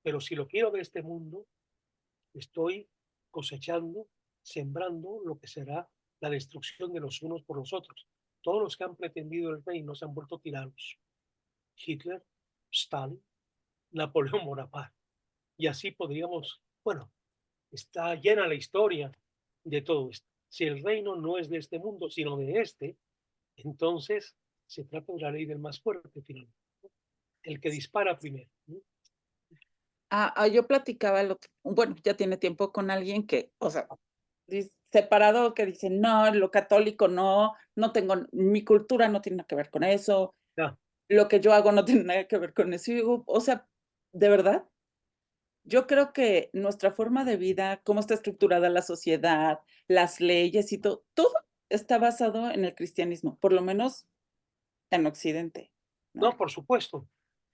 Speaker 1: Pero si lo quiero de este mundo, estoy cosechando, sembrando lo que será la destrucción de los unos por los otros. Todos los que han pretendido el reino se han vuelto tiranos: Hitler, Stalin, Napoleón Bonaparte. Y así podríamos, bueno, está llena la historia de todo esto. Si el reino no es de este mundo, sino de este, entonces se trata de la ley del más fuerte, finalmente, ¿no? El que dispara primero, ¿no?
Speaker 3: Yo platicaba, bueno, ya tiene tiempo, con alguien que, o sea, separado, que dice: no, lo católico no, no tengo, mi cultura no tiene nada que ver con eso,
Speaker 1: Ya,
Speaker 3: lo que yo hago no tiene nada que ver con eso. Y digo, o sea, de verdad, yo creo que nuestra forma de vida, cómo está estructurada la sociedad, las leyes y todo está basado en el cristianismo, por lo menos en Occidente,
Speaker 1: no,
Speaker 3: ¿no?
Speaker 1: por supuesto.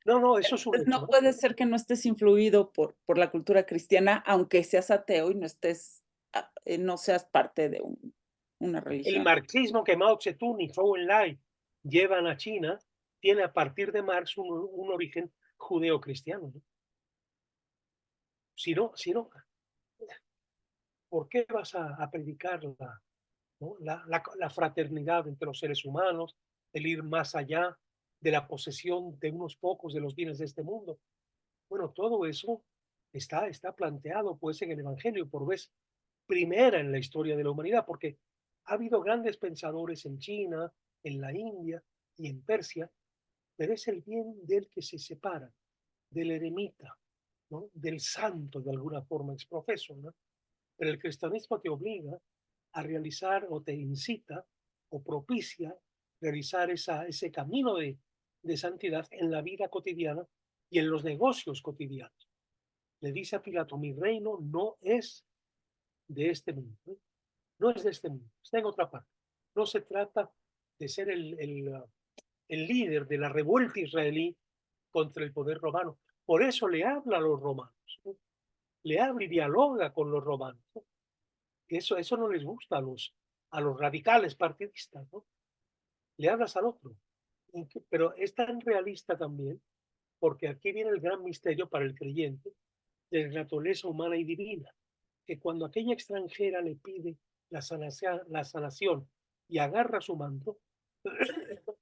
Speaker 1: No, no, eso es un
Speaker 3: Pues
Speaker 1: hecho,
Speaker 3: no
Speaker 1: ¿no?
Speaker 3: puede ser que no estés influido por la cultura cristiana, aunque seas ateo y no estés, no seas parte de una
Speaker 1: El
Speaker 3: religión.
Speaker 1: marxismo que Mao Zedong y Zhou Enlai llevan a China tiene a partir de Marx un origen judeocristiano, ¿no? Si no, ¿por qué vas a predicar ¿no?, la fraternidad entre los seres humanos, el ir más allá de la posesión de unos pocos de los bienes de este mundo? Bueno, todo eso está planteado, pues, en el Evangelio por vez primera en la historia de la humanidad, porque ha habido grandes pensadores en China, en la India y en Persia, pero es el bien del que se separa, del eremita, ¿no?, del santo, de alguna forma exprofeso, ¿no? Pero el cristianismo te obliga a realizar, o te incita o propicia realizar ese camino de santidad en la vida cotidiana y en los negocios cotidianos. Le dice a Pilato: mi reino no es de este mundo, ¿eh? No es de este mundo, está en otra parte. No se trata de ser el líder de la revuelta israelí contra el poder romano. Por eso le habla a los romanos, ¿no? Le habla y dialoga con los romanos, ¿no? Eso no les gusta a los radicales partidistas, ¿no? Le hablas al otro. Pero es tan realista también, porque aquí viene el gran misterio para el creyente de la naturaleza humana y divina, que cuando aquella extranjera le pide la sanación y agarra su manto,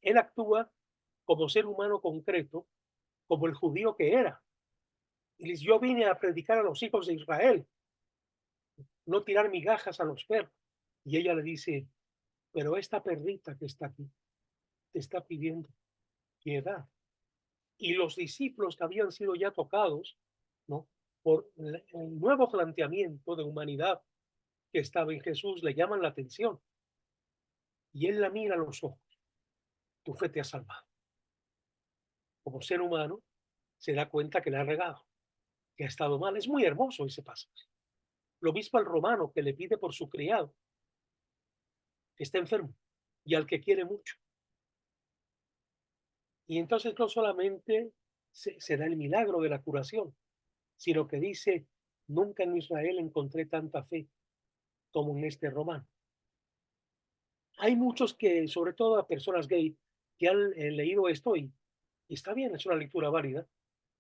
Speaker 1: él actúa como ser humano concreto, como el judío que era. Y dice: yo vine a predicar a los hijos de Israel, no tirar migajas a los perros. Y ella le dice: pero esta perrita que está aquí te está pidiendo piedad. Y los discípulos que habían sido ya tocados, ¿no?, por el nuevo planteamiento de humanidad que estaba en Jesús, le llaman la atención. Y él la mira a los ojos: tu fe te ha salvado. Como ser humano, se da cuenta que le ha regado, que ha estado mal. Es muy hermoso ese pasaje. Lo mismo al romano, que le pide por su criado, que está enfermo, y al que quiere mucho. Y entonces no solamente se da el milagro de la curación, sino que dice: nunca en Israel encontré tanta fe como en este romano. Hay muchos que, sobre todo a personas gay, que han leído esto y está bien, es una lectura válida,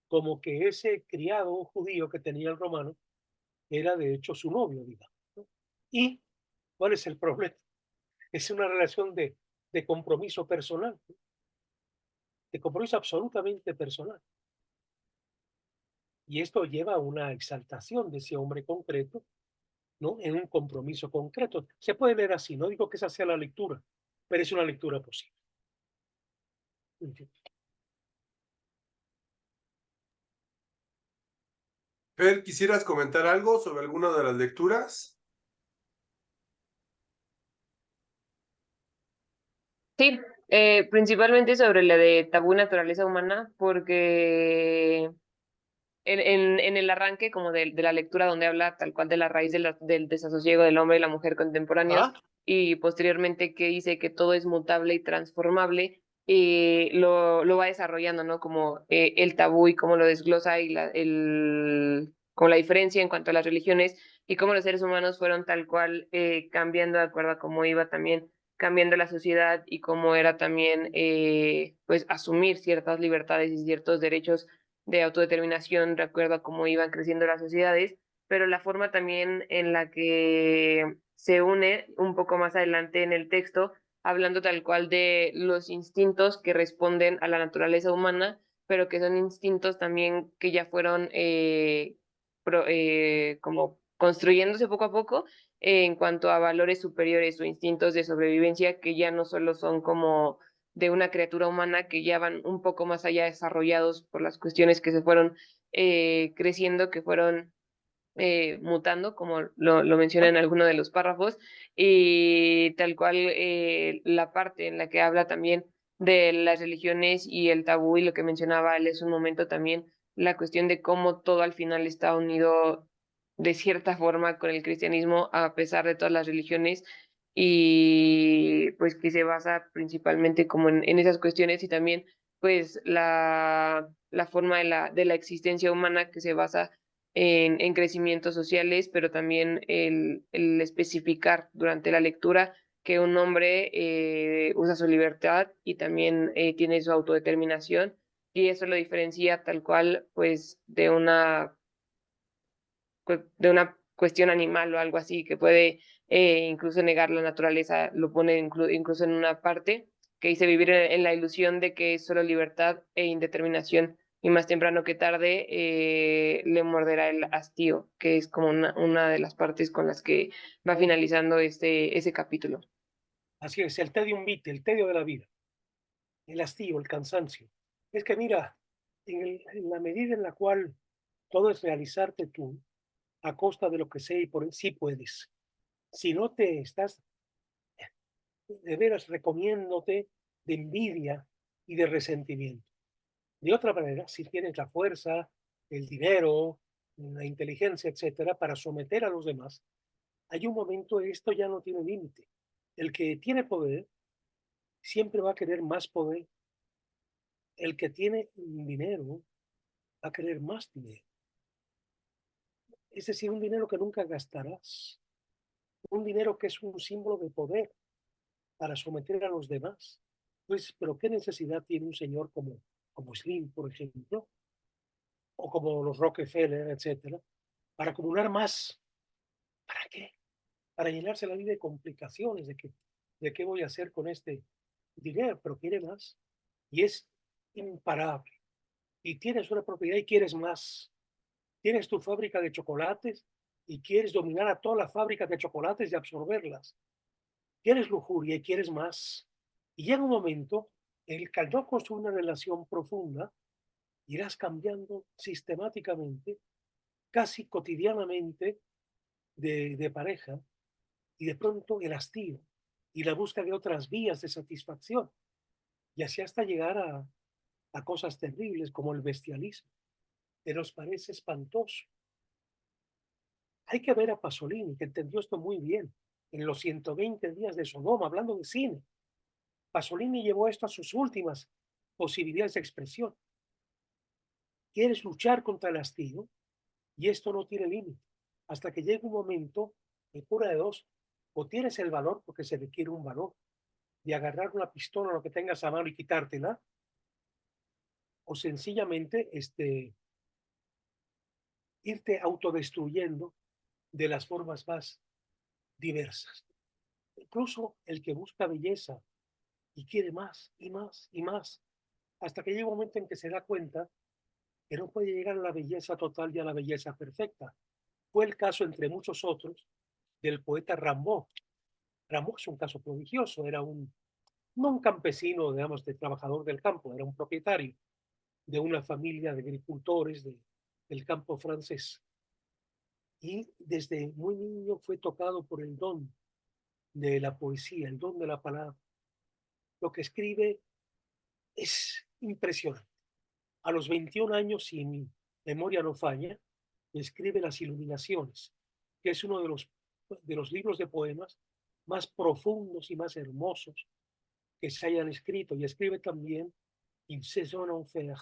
Speaker 1: como que ese criado judío que tenía el romano era de hecho su novio, digamos, ¿no? ¿Y cuál es el problema? Es una relación de compromiso personal, ¿no? De compromiso absolutamente personal. Y esto lleva a una exaltación de ese hombre concreto, ¿no? En un compromiso concreto. Se puede leer así, no digo que esa sea la lectura, pero es una lectura posible. En fin.
Speaker 2: Fer, ¿quisieras comentar algo sobre alguna de las lecturas?
Speaker 5: Sí, principalmente sobre la de tabú y naturaleza humana, porque en el arranque como de la lectura donde habla tal cual de la raíz del desasosiego del hombre y la mujer contemporáneos,
Speaker 1: Ah,
Speaker 5: y posteriormente que dice que todo es mutable y transformable, lo va desarrollando, ¿no? Como el tabú y cómo lo desglosa y como la diferencia en cuanto a las religiones y cómo los seres humanos fueron tal cual cambiando de acuerdo a cómo iba también cambiando la sociedad y cómo era también pues asumir ciertas libertades y ciertos derechos de autodeterminación de acuerdo a cómo iban creciendo las sociedades, pero la forma también en la que se une un poco más adelante en el texto, hablando tal cual de los instintos que responden a la naturaleza humana, pero que son instintos también que ya fueron como construyéndose poco a poco en cuanto a valores superiores o instintos de sobrevivencia que ya no solo son como de una criatura humana, que ya van un poco más allá desarrollados por las cuestiones que se fueron creciendo, que fueron mutando, como lo menciona en alguno de los párrafos, y tal cual la parte en la que habla también de las religiones y el tabú y lo que mencionaba él es un momento también, la cuestión de cómo todo al final está unido de cierta forma con el cristianismo a pesar de todas las religiones y pues que se basa principalmente como en esas cuestiones y también pues la forma de la existencia humana que se basa en crecimientos sociales, pero también el especificar durante la lectura que un hombre usa su libertad y también tiene su autodeterminación y eso lo diferencia tal cual pues de una cuestión animal o algo así que puede incluso negar la naturaleza, lo pone incluso en una parte que dice vivir en la ilusión de que es solo libertad e indeterminación y más temprano que tarde le morderá el hastío, que es como una de las partes con las que va finalizando ese capítulo.
Speaker 1: así es, el tedium vitae, el tedio de la vida, el hastío, el cansancio. Es que mira, en la medida en la cual todo es realizarte tú, a costa de lo que sé y por sí puedes. Si no te estás de veras recomiéndote de envidia y de resentimiento. De otra manera, si tienes la fuerza, el dinero, la inteligencia, etcétera, para someter a los demás, hay un momento, esto ya no tiene límite. El que tiene poder siempre va a querer más poder. El que tiene dinero va a querer más dinero. Es decir, un dinero que nunca gastarás. Un dinero que es un símbolo de poder para someter a los demás. Pues, pero ¿qué necesidad tiene un señor como Slim, por ejemplo, o como los Rockefeller, etcétera, para acumular más? ¿Para qué? Para llenarse la vida de complicaciones, de qué voy a hacer con este dinero, pero quiere más. Y es imparable. Y tienes una propiedad y quieres más. Tienes tu fábrica de chocolates y quieres dominar a todas las fábricas de chocolates y absorberlas. Tienes lujuria y quieres más. Y llega un momento en el que al no construir una relación profunda, irás cambiando sistemáticamente, casi cotidianamente, de pareja, y de pronto el hastío y la búsqueda de otras vías de satisfacción, y así hasta llegar a cosas terribles como el bestialismo, que nos parece espantoso. Hay que ver a Pasolini, que entendió esto muy bien, en los 120 días de Sodoma, hablando de cine. Pasolini llevó esto a sus últimas posibilidades de expresión. Quieres luchar contra el hastío y esto no tiene límite. Hasta que llega un momento, en cura de dos, o tienes el valor, porque se requiere un valor, de agarrar una pistola o lo que tengas a mano y quitártela, o sencillamente irte autodestruyendo de las formas más diversas. Incluso el que busca belleza y quiere más y más y más, hasta que llega un momento en que se da cuenta que no puede llegar a la belleza total y a la belleza perfecta. Fue el caso, entre muchos otros, del poeta Rimbaud. Rimbaud es un caso prodigioso, era no un campesino, digamos, de trabajador del campo, era un propietario de una familia de agricultores del campo francés. Y desde muy niño fue tocado por el don de la poesía, el don de la palabra. Lo que escribe es impresionante. A los 21 años, si mi memoria no falla, escribe Las Iluminaciones, que es uno de los libros de poemas más profundos y más hermosos que se hayan escrito. Y escribe también Une saison en enfer,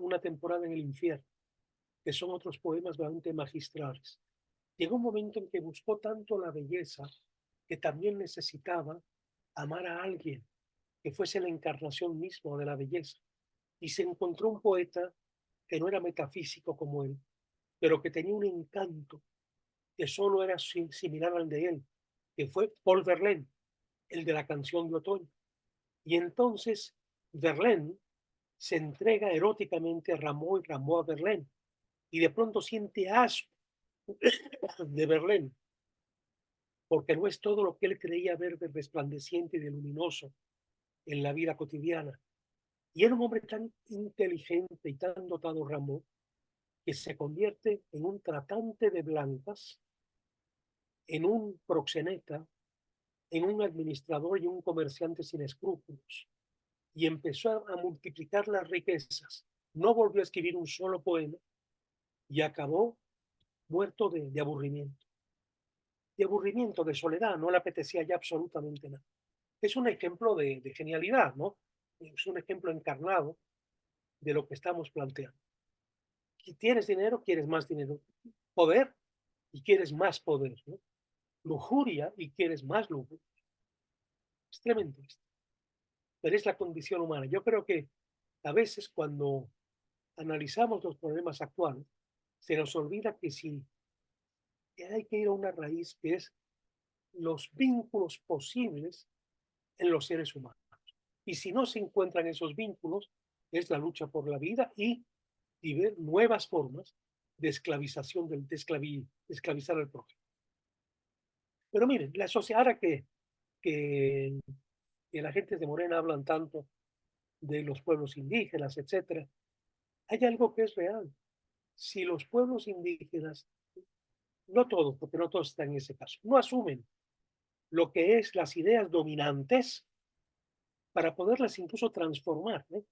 Speaker 1: una temporada en el infierno, que son otros poemas realmente magistrales. Llegó un momento en que buscó tanto la belleza que también necesitaba amar a alguien que fuese la encarnación misma de la belleza. Y se encontró un poeta que no era metafísico como él, pero que tenía un encanto que solo era similar al de él, que fue Paul Verlaine, el de la canción de otoño. Y entonces Verlaine se entrega eróticamente a Rameau y Rameau a Verlaine, y de pronto siente asco de Verlaine, porque no es todo lo que él creía ver de resplandeciente y de luminoso en la vida cotidiana. Y era un hombre tan inteligente y tan dotado Rameau, que se convierte en un tratante de blancas, en un proxeneta, en un administrador y un comerciante sin escrúpulos. Y empezó a multiplicar las riquezas. No volvió a escribir un solo poema y acabó muerto de aburrimiento. De aburrimiento, de soledad, no le apetecía ya absolutamente nada. Es un ejemplo de genialidad, ¿no? Es un ejemplo encarnado de lo que estamos planteando. Si tienes dinero, quieres más dinero. Poder, y quieres más poder, ¿no? Lujuria, y quieres más lujuria. Es tremendo esto. Pero es la condición humana. Yo creo que a veces cuando analizamos los problemas actuales, se nos olvida que sí, que hay que ir a una raíz que es los vínculos posibles en los seres humanos. Y si no se encuentran esos vínculos, es la lucha por la vida y ver nuevas formas de esclavización, de esclavizar al prójimo. Pero miren, la sociedad, ahora que la gente de Morena hablan tanto de los pueblos indígenas, etcétera, hay algo que es real. Si los pueblos indígenas, no todos, porque no todos están en ese caso, no asumen lo que es las ideas dominantes para poderlas incluso transformar, ¿eh?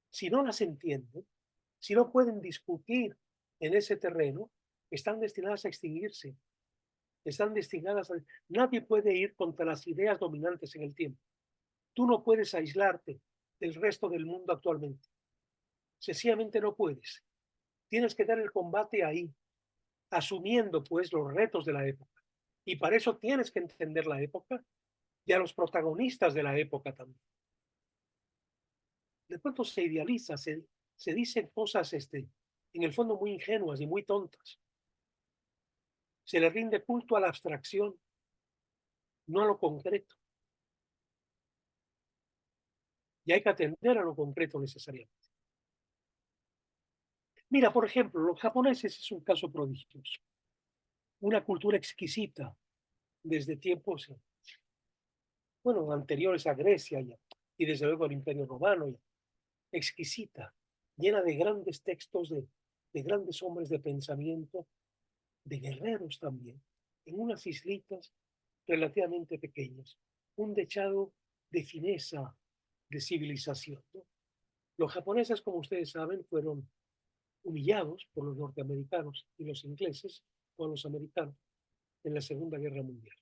Speaker 1: Si no las entienden, si no pueden discutir en ese terreno, están destinadas a extinguirse, están destinadas a... Nadie puede ir contra las ideas dominantes en el tiempo. Tú no puedes aislarte del resto del mundo actualmente. Sencillamente no puedes. Tienes que dar el combate ahí, asumiendo pues los retos de la época. Y para eso tienes que entender la época y a los protagonistas de la época también. De pronto se idealiza, se dicen cosas en el fondo muy ingenuas y muy tontas. Se le rinde culto a la abstracción, no a lo concreto. Y hay que atender a lo concreto necesariamente. Mira, por ejemplo, los japoneses es un caso prodigioso. Una cultura exquisita desde tiempos, bueno, anteriores a Grecia y desde luego al Imperio Romano, exquisita, llena de grandes textos, de grandes hombres de pensamiento, de guerreros también, en unas islitas relativamente pequeñas, un dechado de fineza, de civilización, ¿no? Los japoneses, como ustedes saben, fueron humillados por los norteamericanos y los ingleses por los americanos en la Segunda Guerra Mundial.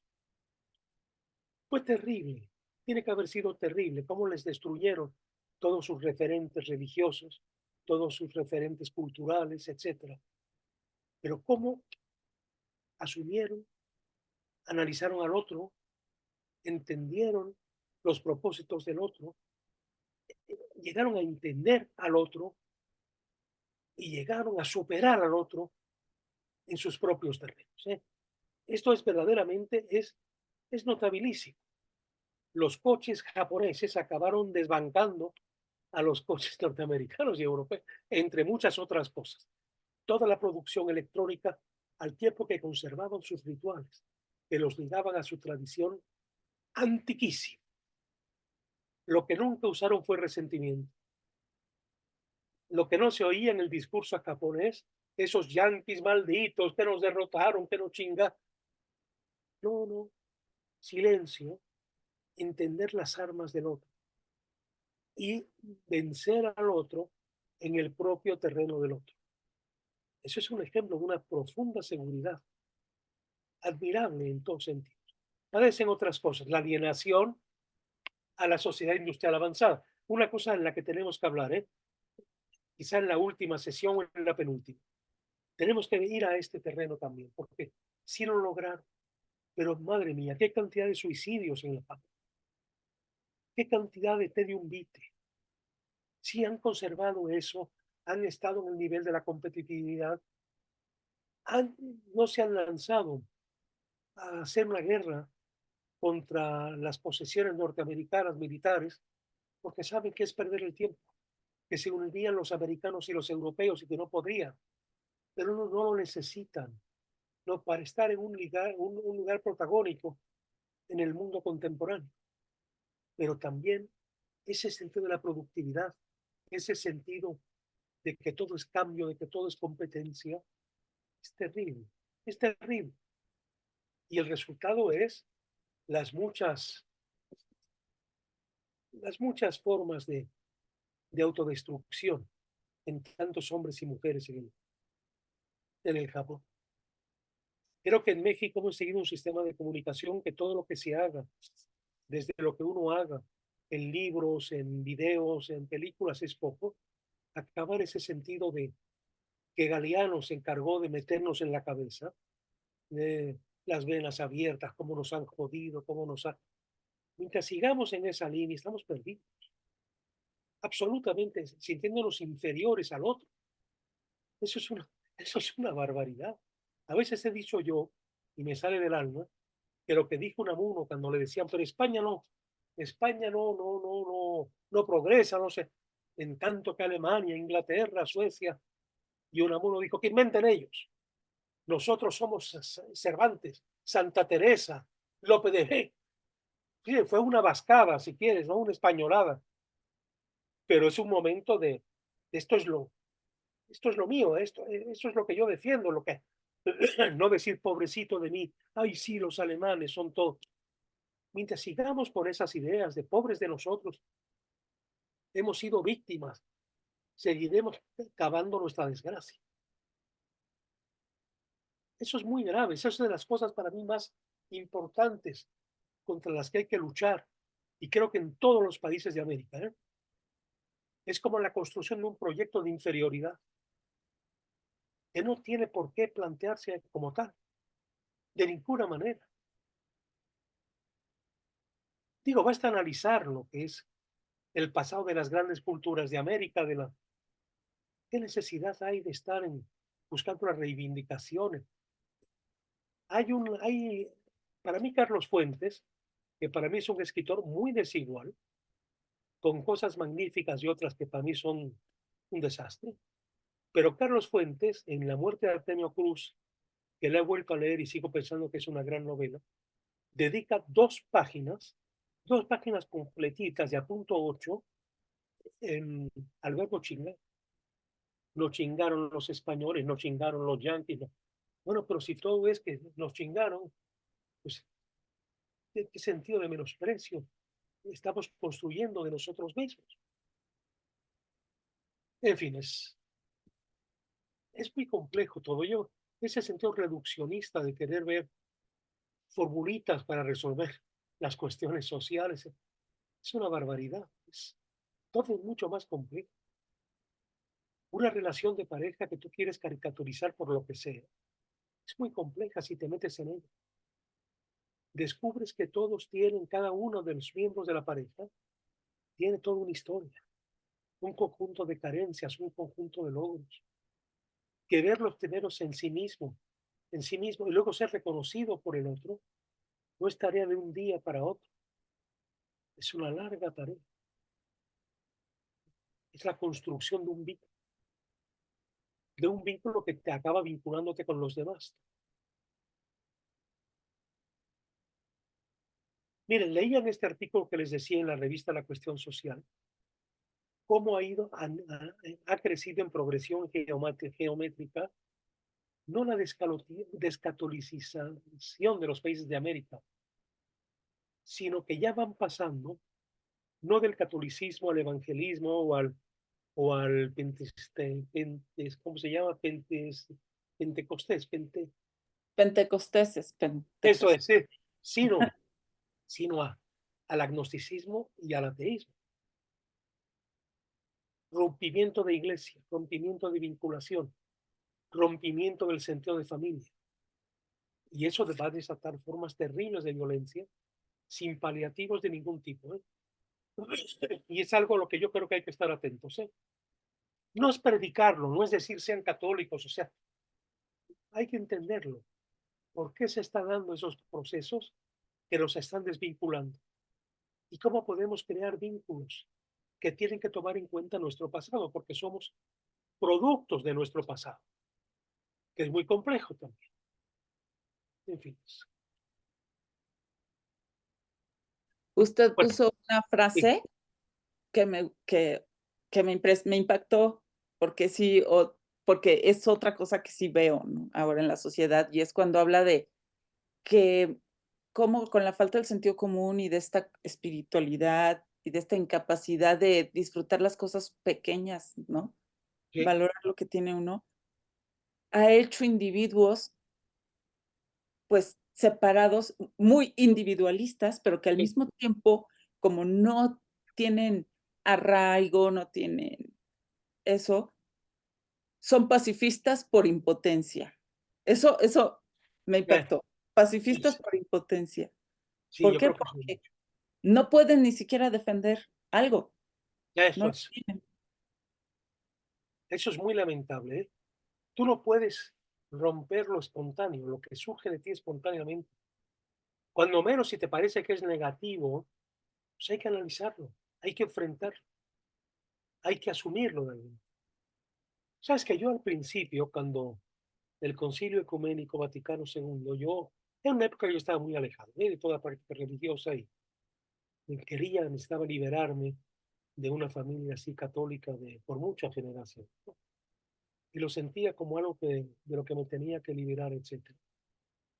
Speaker 1: Fue terrible, tiene que haber sido terrible, cómo les destruyeron todos sus referentes religiosos, todos sus referentes culturales, etcétera. Pero cómo asumieron, analizaron al otro, entendieron los propósitos del otro llegaron a entender al otro y llegaron a superar al otro en sus propios terrenos. Esto es verdaderamente, es notabilísimo. Los coches japoneses acabaron desbancando a los coches norteamericanos y europeos, entre muchas otras cosas. Toda la producción electrónica, al tiempo que conservaban sus rituales, que los ligaban a su tradición antiquísima. Lo que nunca usaron fue resentimiento. Lo que no se oía en el discurso japonés, esos yanquis malditos que nos derrotaron, que nos chinga. No, no, silencio, entender las armas del otro y vencer al otro en el propio terreno del otro. Eso es un ejemplo de una profunda seguridad, admirable en todos sentidos. Parecen otras cosas, la alienación a la sociedad industrial avanzada. Una cosa en la que tenemos que hablar, quizá en la última sesión o en la penúltima. Tenemos que ir a este terreno también, porque si lo lograron, pero madre mía, qué cantidad de suicidios en la paz, qué cantidad de tedium vitae. Si han conservado eso, han estado en el nivel de la competitividad, no se han lanzado a hacer una guerra contra las posesiones norteamericanas militares, porque saben que es perder el tiempo, que se unirían los americanos y los europeos y que no podrían, pero no lo necesitan, no para estar en un lugar protagónico en el mundo contemporáneo. Pero también ese sentido de la productividad, ese sentido de que todo es cambio, de que todo es competencia, es terrible, es terrible. Y el resultado es las muchas, las muchas formas de autodestrucción en tantos hombres y mujeres en el Japón. Creo que en México hemos seguido un sistema de comunicación que todo lo que se haga, desde lo que uno haga, en libros, en videos, en películas, es poco. Acabar ese sentido de que Galeano se encargó de meternos en la cabeza, las venas abiertas, cómo nos han jodido, cómo nos ha... Mientras sigamos en esa línea, estamos perdidos, absolutamente sintiéndonos inferiores al otro. Eso es eso es una barbaridad. A veces he dicho yo, y me sale del alma, que lo que dijo Unamuno cuando le decían, pero España no progresa, no sé, en tanto que Alemania, Inglaterra, Suecia, y Unamuno dijo que inventen ellos. Nosotros somos Cervantes, Santa Teresa, Lope de Vega. Sí, fue una vascada, si quieres, no una españolada, pero es un momento de esto es lo mío, eso es lo que yo defiendo, lo que no decir pobrecito de mí, ay sí, los alemanes son todos. Mientras sigamos con esas ideas de pobres de nosotros, hemos sido víctimas, seguiremos cavando nuestra desgracia. Eso es muy grave, eso es de las cosas para mí más importantes contra las que hay que luchar, y creo que en todos los países de América. Es como la construcción de un proyecto de inferioridad que no tiene por qué plantearse como tal, de ninguna manera. Digo, basta analizar lo que es el pasado de las grandes culturas de América, qué necesidad hay de estar buscando las reivindicaciones. Para mí, Carlos Fuentes, que para mí es un escritor muy desigual, con cosas magníficas y otras que para mí son un desastre, pero Carlos Fuentes, en La muerte de Artemio Cruz, que la he vuelto a leer y sigo pensando que es una gran novela, dedica dos páginas completitas de .8 al verbo chingar. Nos chingaron los españoles, nos chingaron los yanquis. No. Bueno, pero si todo es que nos chingaron, pues, ¿qué sentido de menosprecio estamos construyendo de nosotros mismos? En fin, es muy complejo todo. Ese sentido reduccionista de querer ver formulitas para resolver las cuestiones sociales, es una barbaridad. Todo es mucho más complejo. Una relación de pareja que tú quieres caricaturizar por lo que sea, es muy compleja si te metes en ella. Descubres que todos tienen, cada uno de los miembros de la pareja, tiene toda una historia, un conjunto de carencias, un conjunto de logros, que verlos tenerlos en sí mismo, y luego ser reconocido por el otro, no es tarea de un día para otro, es una larga tarea. Es la construcción de un vínculo que te acaba vinculándote con los demás. Miren, leían este artículo que les decía en la revista La Cuestión Social, cómo ha crecido en progresión geométrica, no la descatolicización de los países de América, sino que ya van pasando, no del catolicismo al evangelismo o al ¿cómo se llama? Pentecostés,
Speaker 3: Pentecosteses,
Speaker 1: eso es,
Speaker 3: Pentecostés.
Speaker 1: sino al agnosticismo y al ateísmo. Rompimiento de iglesia, rompimiento de vinculación, rompimiento del sentido de familia. Y eso va a desatar formas terribles de violencia sin paliativos de ningún tipo. Y es algo a lo que yo creo que hay que estar atentos. No es predicarlo, no es decir sean católicos, o sea, hay que entenderlo. ¿Por qué se están dando esos procesos que nos están desvinculando? ¿Y cómo podemos crear vínculos que tienen que tomar en cuenta nuestro pasado? Porque somos productos de nuestro pasado, que es muy complejo también. En fin.
Speaker 3: Usted
Speaker 1: Bueno,
Speaker 3: puso una
Speaker 1: sí,
Speaker 3: frase que me impactó, porque sí, porque es otra cosa que sí veo, ¿no? Ahora en la sociedad, y es cuando habla de que cómo con la falta del sentido común y de esta espiritualidad y de esta incapacidad de disfrutar las cosas pequeñas, ¿no?
Speaker 1: sí,
Speaker 3: Valorar lo que tiene uno, ha hecho individuos, pues, separados, muy individualistas, pero que al
Speaker 1: sí,
Speaker 3: mismo tiempo, como no tienen arraigo, no tienen eso, son pacifistas por impotencia. Eso me impactó. Pacifistas
Speaker 1: sí,
Speaker 3: por impotencia.
Speaker 1: sí,
Speaker 3: ¿Por
Speaker 1: yo
Speaker 3: qué?
Speaker 1: creo que eso es
Speaker 3: Porque
Speaker 1: mucho.
Speaker 3: no pueden ni siquiera defender algo, no
Speaker 1: Eso
Speaker 3: lo
Speaker 1: es,
Speaker 3: tienen.
Speaker 1: eso es muy lamentable. Tú no puedes romper lo espontáneo, lo que surge de ti espontáneamente. Cuando menos si te parece que es negativo, pues hay que analizarlo, hay que enfrentarlo, hay que asumirlo. Sabes que yo al principio, cuando el Concilio Ecuménico Vaticano II, en una época yo estaba muy alejado de toda práctica religiosa y necesitaba liberarme de una familia así católica por muchas generaciones, ¿no? Y lo sentía como algo de lo que me tenía que liberar, etcétera.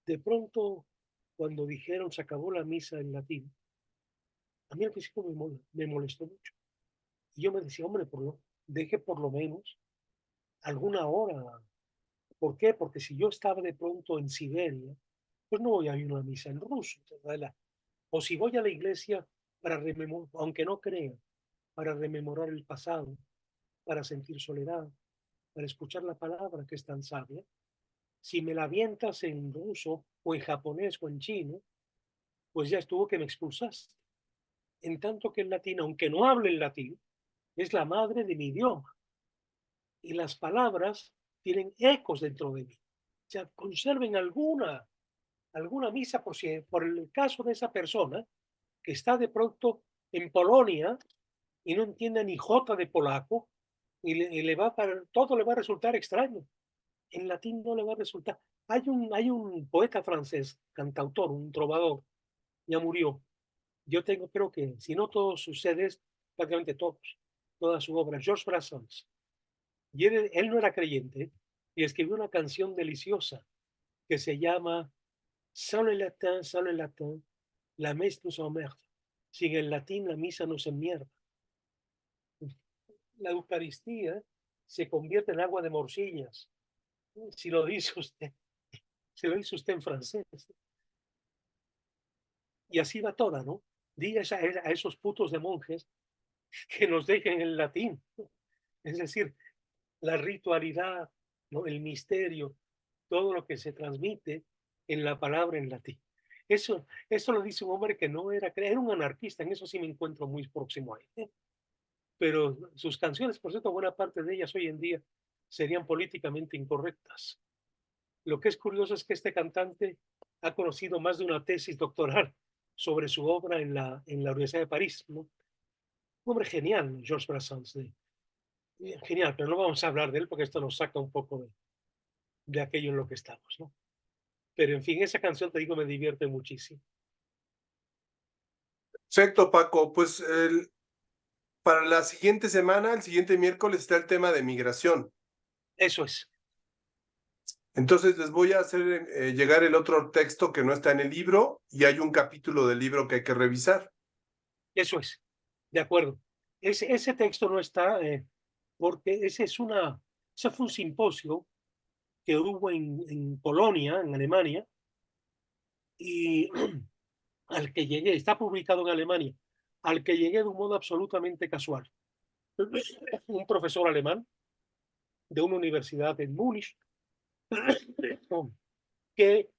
Speaker 1: De pronto, cuando dijeron se acabó la misa en latín, a mí al principio me molestó mucho. Y yo me decía, hombre, deje por lo menos alguna hora. ¿Por qué? Porque si yo estaba de pronto en Siberia, pues no voy a ir a una misa en ruso. O si voy a la iglesia para rememorar, aunque no crea, para rememorar el pasado, para sentir soledad, para escuchar la palabra que es tan sabia, si me la avientas en ruso o en japonés o en chino, pues ya estuvo que me expulsaste. En tanto que el latín, aunque no hable el latín, es la madre de mi idioma y las palabras tienen ecos dentro de mí. O sea, conserven alguna misa por el caso de esa persona que está de pronto en Polonia y no entiende ni jota de polaco todo le va a resultar extraño. En latín no le va a resultar. Hay un poeta francés, cantautor, un trovador, ya murió. Yo tengo, creo que, si no todos sus CDs, prácticamente toda su obra, Georges Brassens. Y él no era creyente y escribió una canción deliciosa que se llama Sans le latin, la messe nous emmerde. Sin el latín, la misa nos enmierda. La Eucaristía se convierte en agua de morcillas. Si lo dice usted, si lo dice usted en francés. Y así va toda, ¿no? Diga a esos putos de monjes que nos dejen el latín. Es decir, la ritualidad, ¿no? El misterio, todo lo que se transmite en la palabra en latín. Eso lo dice un hombre que no era un anarquista, en eso sí me encuentro muy próximo a él, ¿eh? Pero sus canciones, por cierto, buena parte de ellas hoy en día serían políticamente incorrectas. Lo que es curioso es que este cantante ha conocido más de una tesis doctoral sobre su obra en la Universidad de París, ¿no? Un hombre genial, Georges Brassens, genial, pero no vamos a hablar de él porque esto nos saca un poco de aquello en lo que estamos, ¿no? Pero en fin, esa canción, te digo, me divierte muchísimo.
Speaker 2: Perfecto, Paco. Pues para la siguiente semana, el siguiente miércoles, está el tema de migración.
Speaker 1: Eso es.
Speaker 2: Entonces les voy a hacer llegar el otro texto que no está en el libro y hay un capítulo del libro que hay que revisar.
Speaker 1: Eso es, de acuerdo. Ese texto no está, porque ese fue un simposio que hubo en Polonia, en Alemania, y al que llegué, está publicado en Alemania, al que llegué de un modo absolutamente casual. Un profesor alemán de una universidad en Múnich, que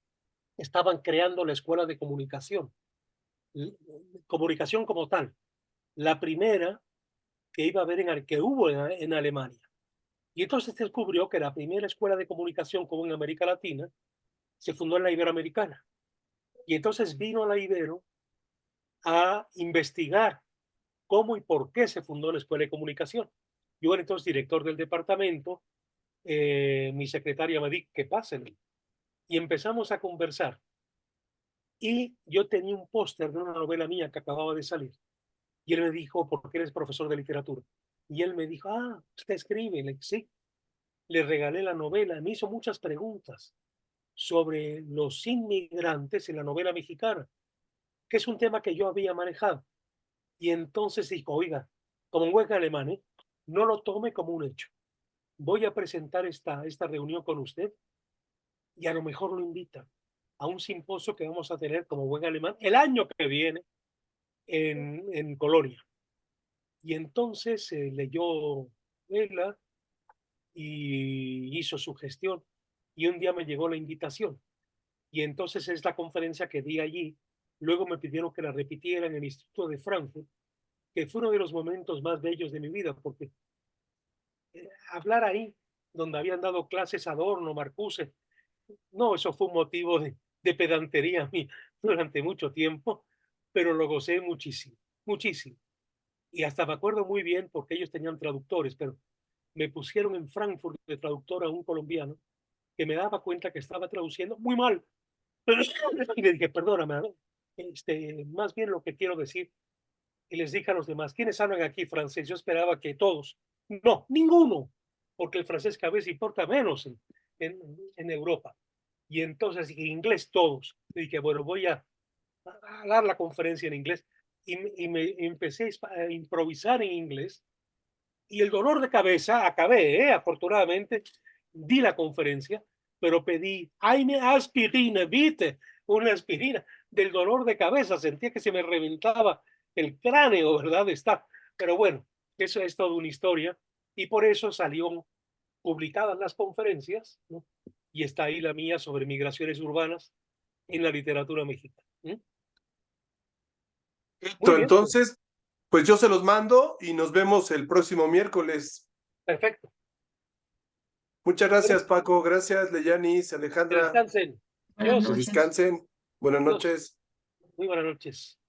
Speaker 1: estaban creando la escuela de comunicación, comunicación como tal, la primera que iba a haber que hubo en Alemania. Y entonces descubrió que la primera escuela de comunicación como en América Latina se fundó en la Iberoamericana. Y entonces vino a la Ibero a investigar cómo y por qué se fundó la escuela de comunicación. Yo era entonces director del departamento, mi secretaria me dijo que pasen y empezamos a conversar. Y yo tenía un póster de una novela mía que acababa de salir. Y él me dijo, ¿por qué eres profesor de literatura? Y él me dijo, usted escribe. Le dije, sí. Le regalé la novela, me hizo muchas preguntas sobre los inmigrantes en la novela mexicana, que es un tema que yo había manejado. Y entonces dijo, oiga, como un buen alemán, no lo tome como un hecho. Voy a presentar esta reunión con usted y a lo mejor lo invita a un simposio que vamos a tener como buen alemán el año que viene en Colonia. Y entonces leyó Vela y hizo su gestión. Y un día me llegó la invitación. Y entonces es la conferencia que di allí. Luego me pidieron que la repitiera en el Instituto de Frankfurt, que fue uno de los momentos más bellos de mi vida, porque hablar ahí, donde habían dado clases Adorno, Marcuse, no, eso fue un motivo de pedantería a mí durante mucho tiempo, pero lo gocé muchísimo, muchísimo. Y hasta me acuerdo muy bien porque ellos tenían traductores, pero me pusieron en Frankfurt de traductor a un colombiano que me daba cuenta que estaba traduciendo muy mal. Y le dije, perdóname, más bien lo que quiero decir, y les dije a los demás, ¿quiénes hablan aquí francés? Yo esperaba que todos. No, ninguno, porque el francés cada vez importa menos en Europa. Y entonces, en inglés todos. Y dije, bueno, voy a dar la conferencia en inglés. Y me empecé a improvisar en inglés. Y el dolor de cabeza, acabé, afortunadamente, di la conferencia, pero pedí, eine aspirina, viste, una aspirina del dolor de cabeza, sentía que se me reventaba el cráneo, ¿verdad? Pero bueno, eso es toda una historia y por eso salió publicadas las conferencias, ¿no? Y está ahí la mía sobre migraciones urbanas en la literatura mexicana. Muy bien, pues,
Speaker 2: Entonces, pues yo se los mando y nos vemos el próximo miércoles.
Speaker 1: perfecto.
Speaker 2: Muchas gracias, Paco. Gracias, Leyanis,
Speaker 1: Que
Speaker 2: Alejandra.
Speaker 1: descansen.
Speaker 4: Buenas
Speaker 1: Adiós.
Speaker 2: Que
Speaker 4: noches.
Speaker 2: descansen. Buenas
Speaker 1: Adiós.
Speaker 2: noches.
Speaker 1: Muy buenas noches.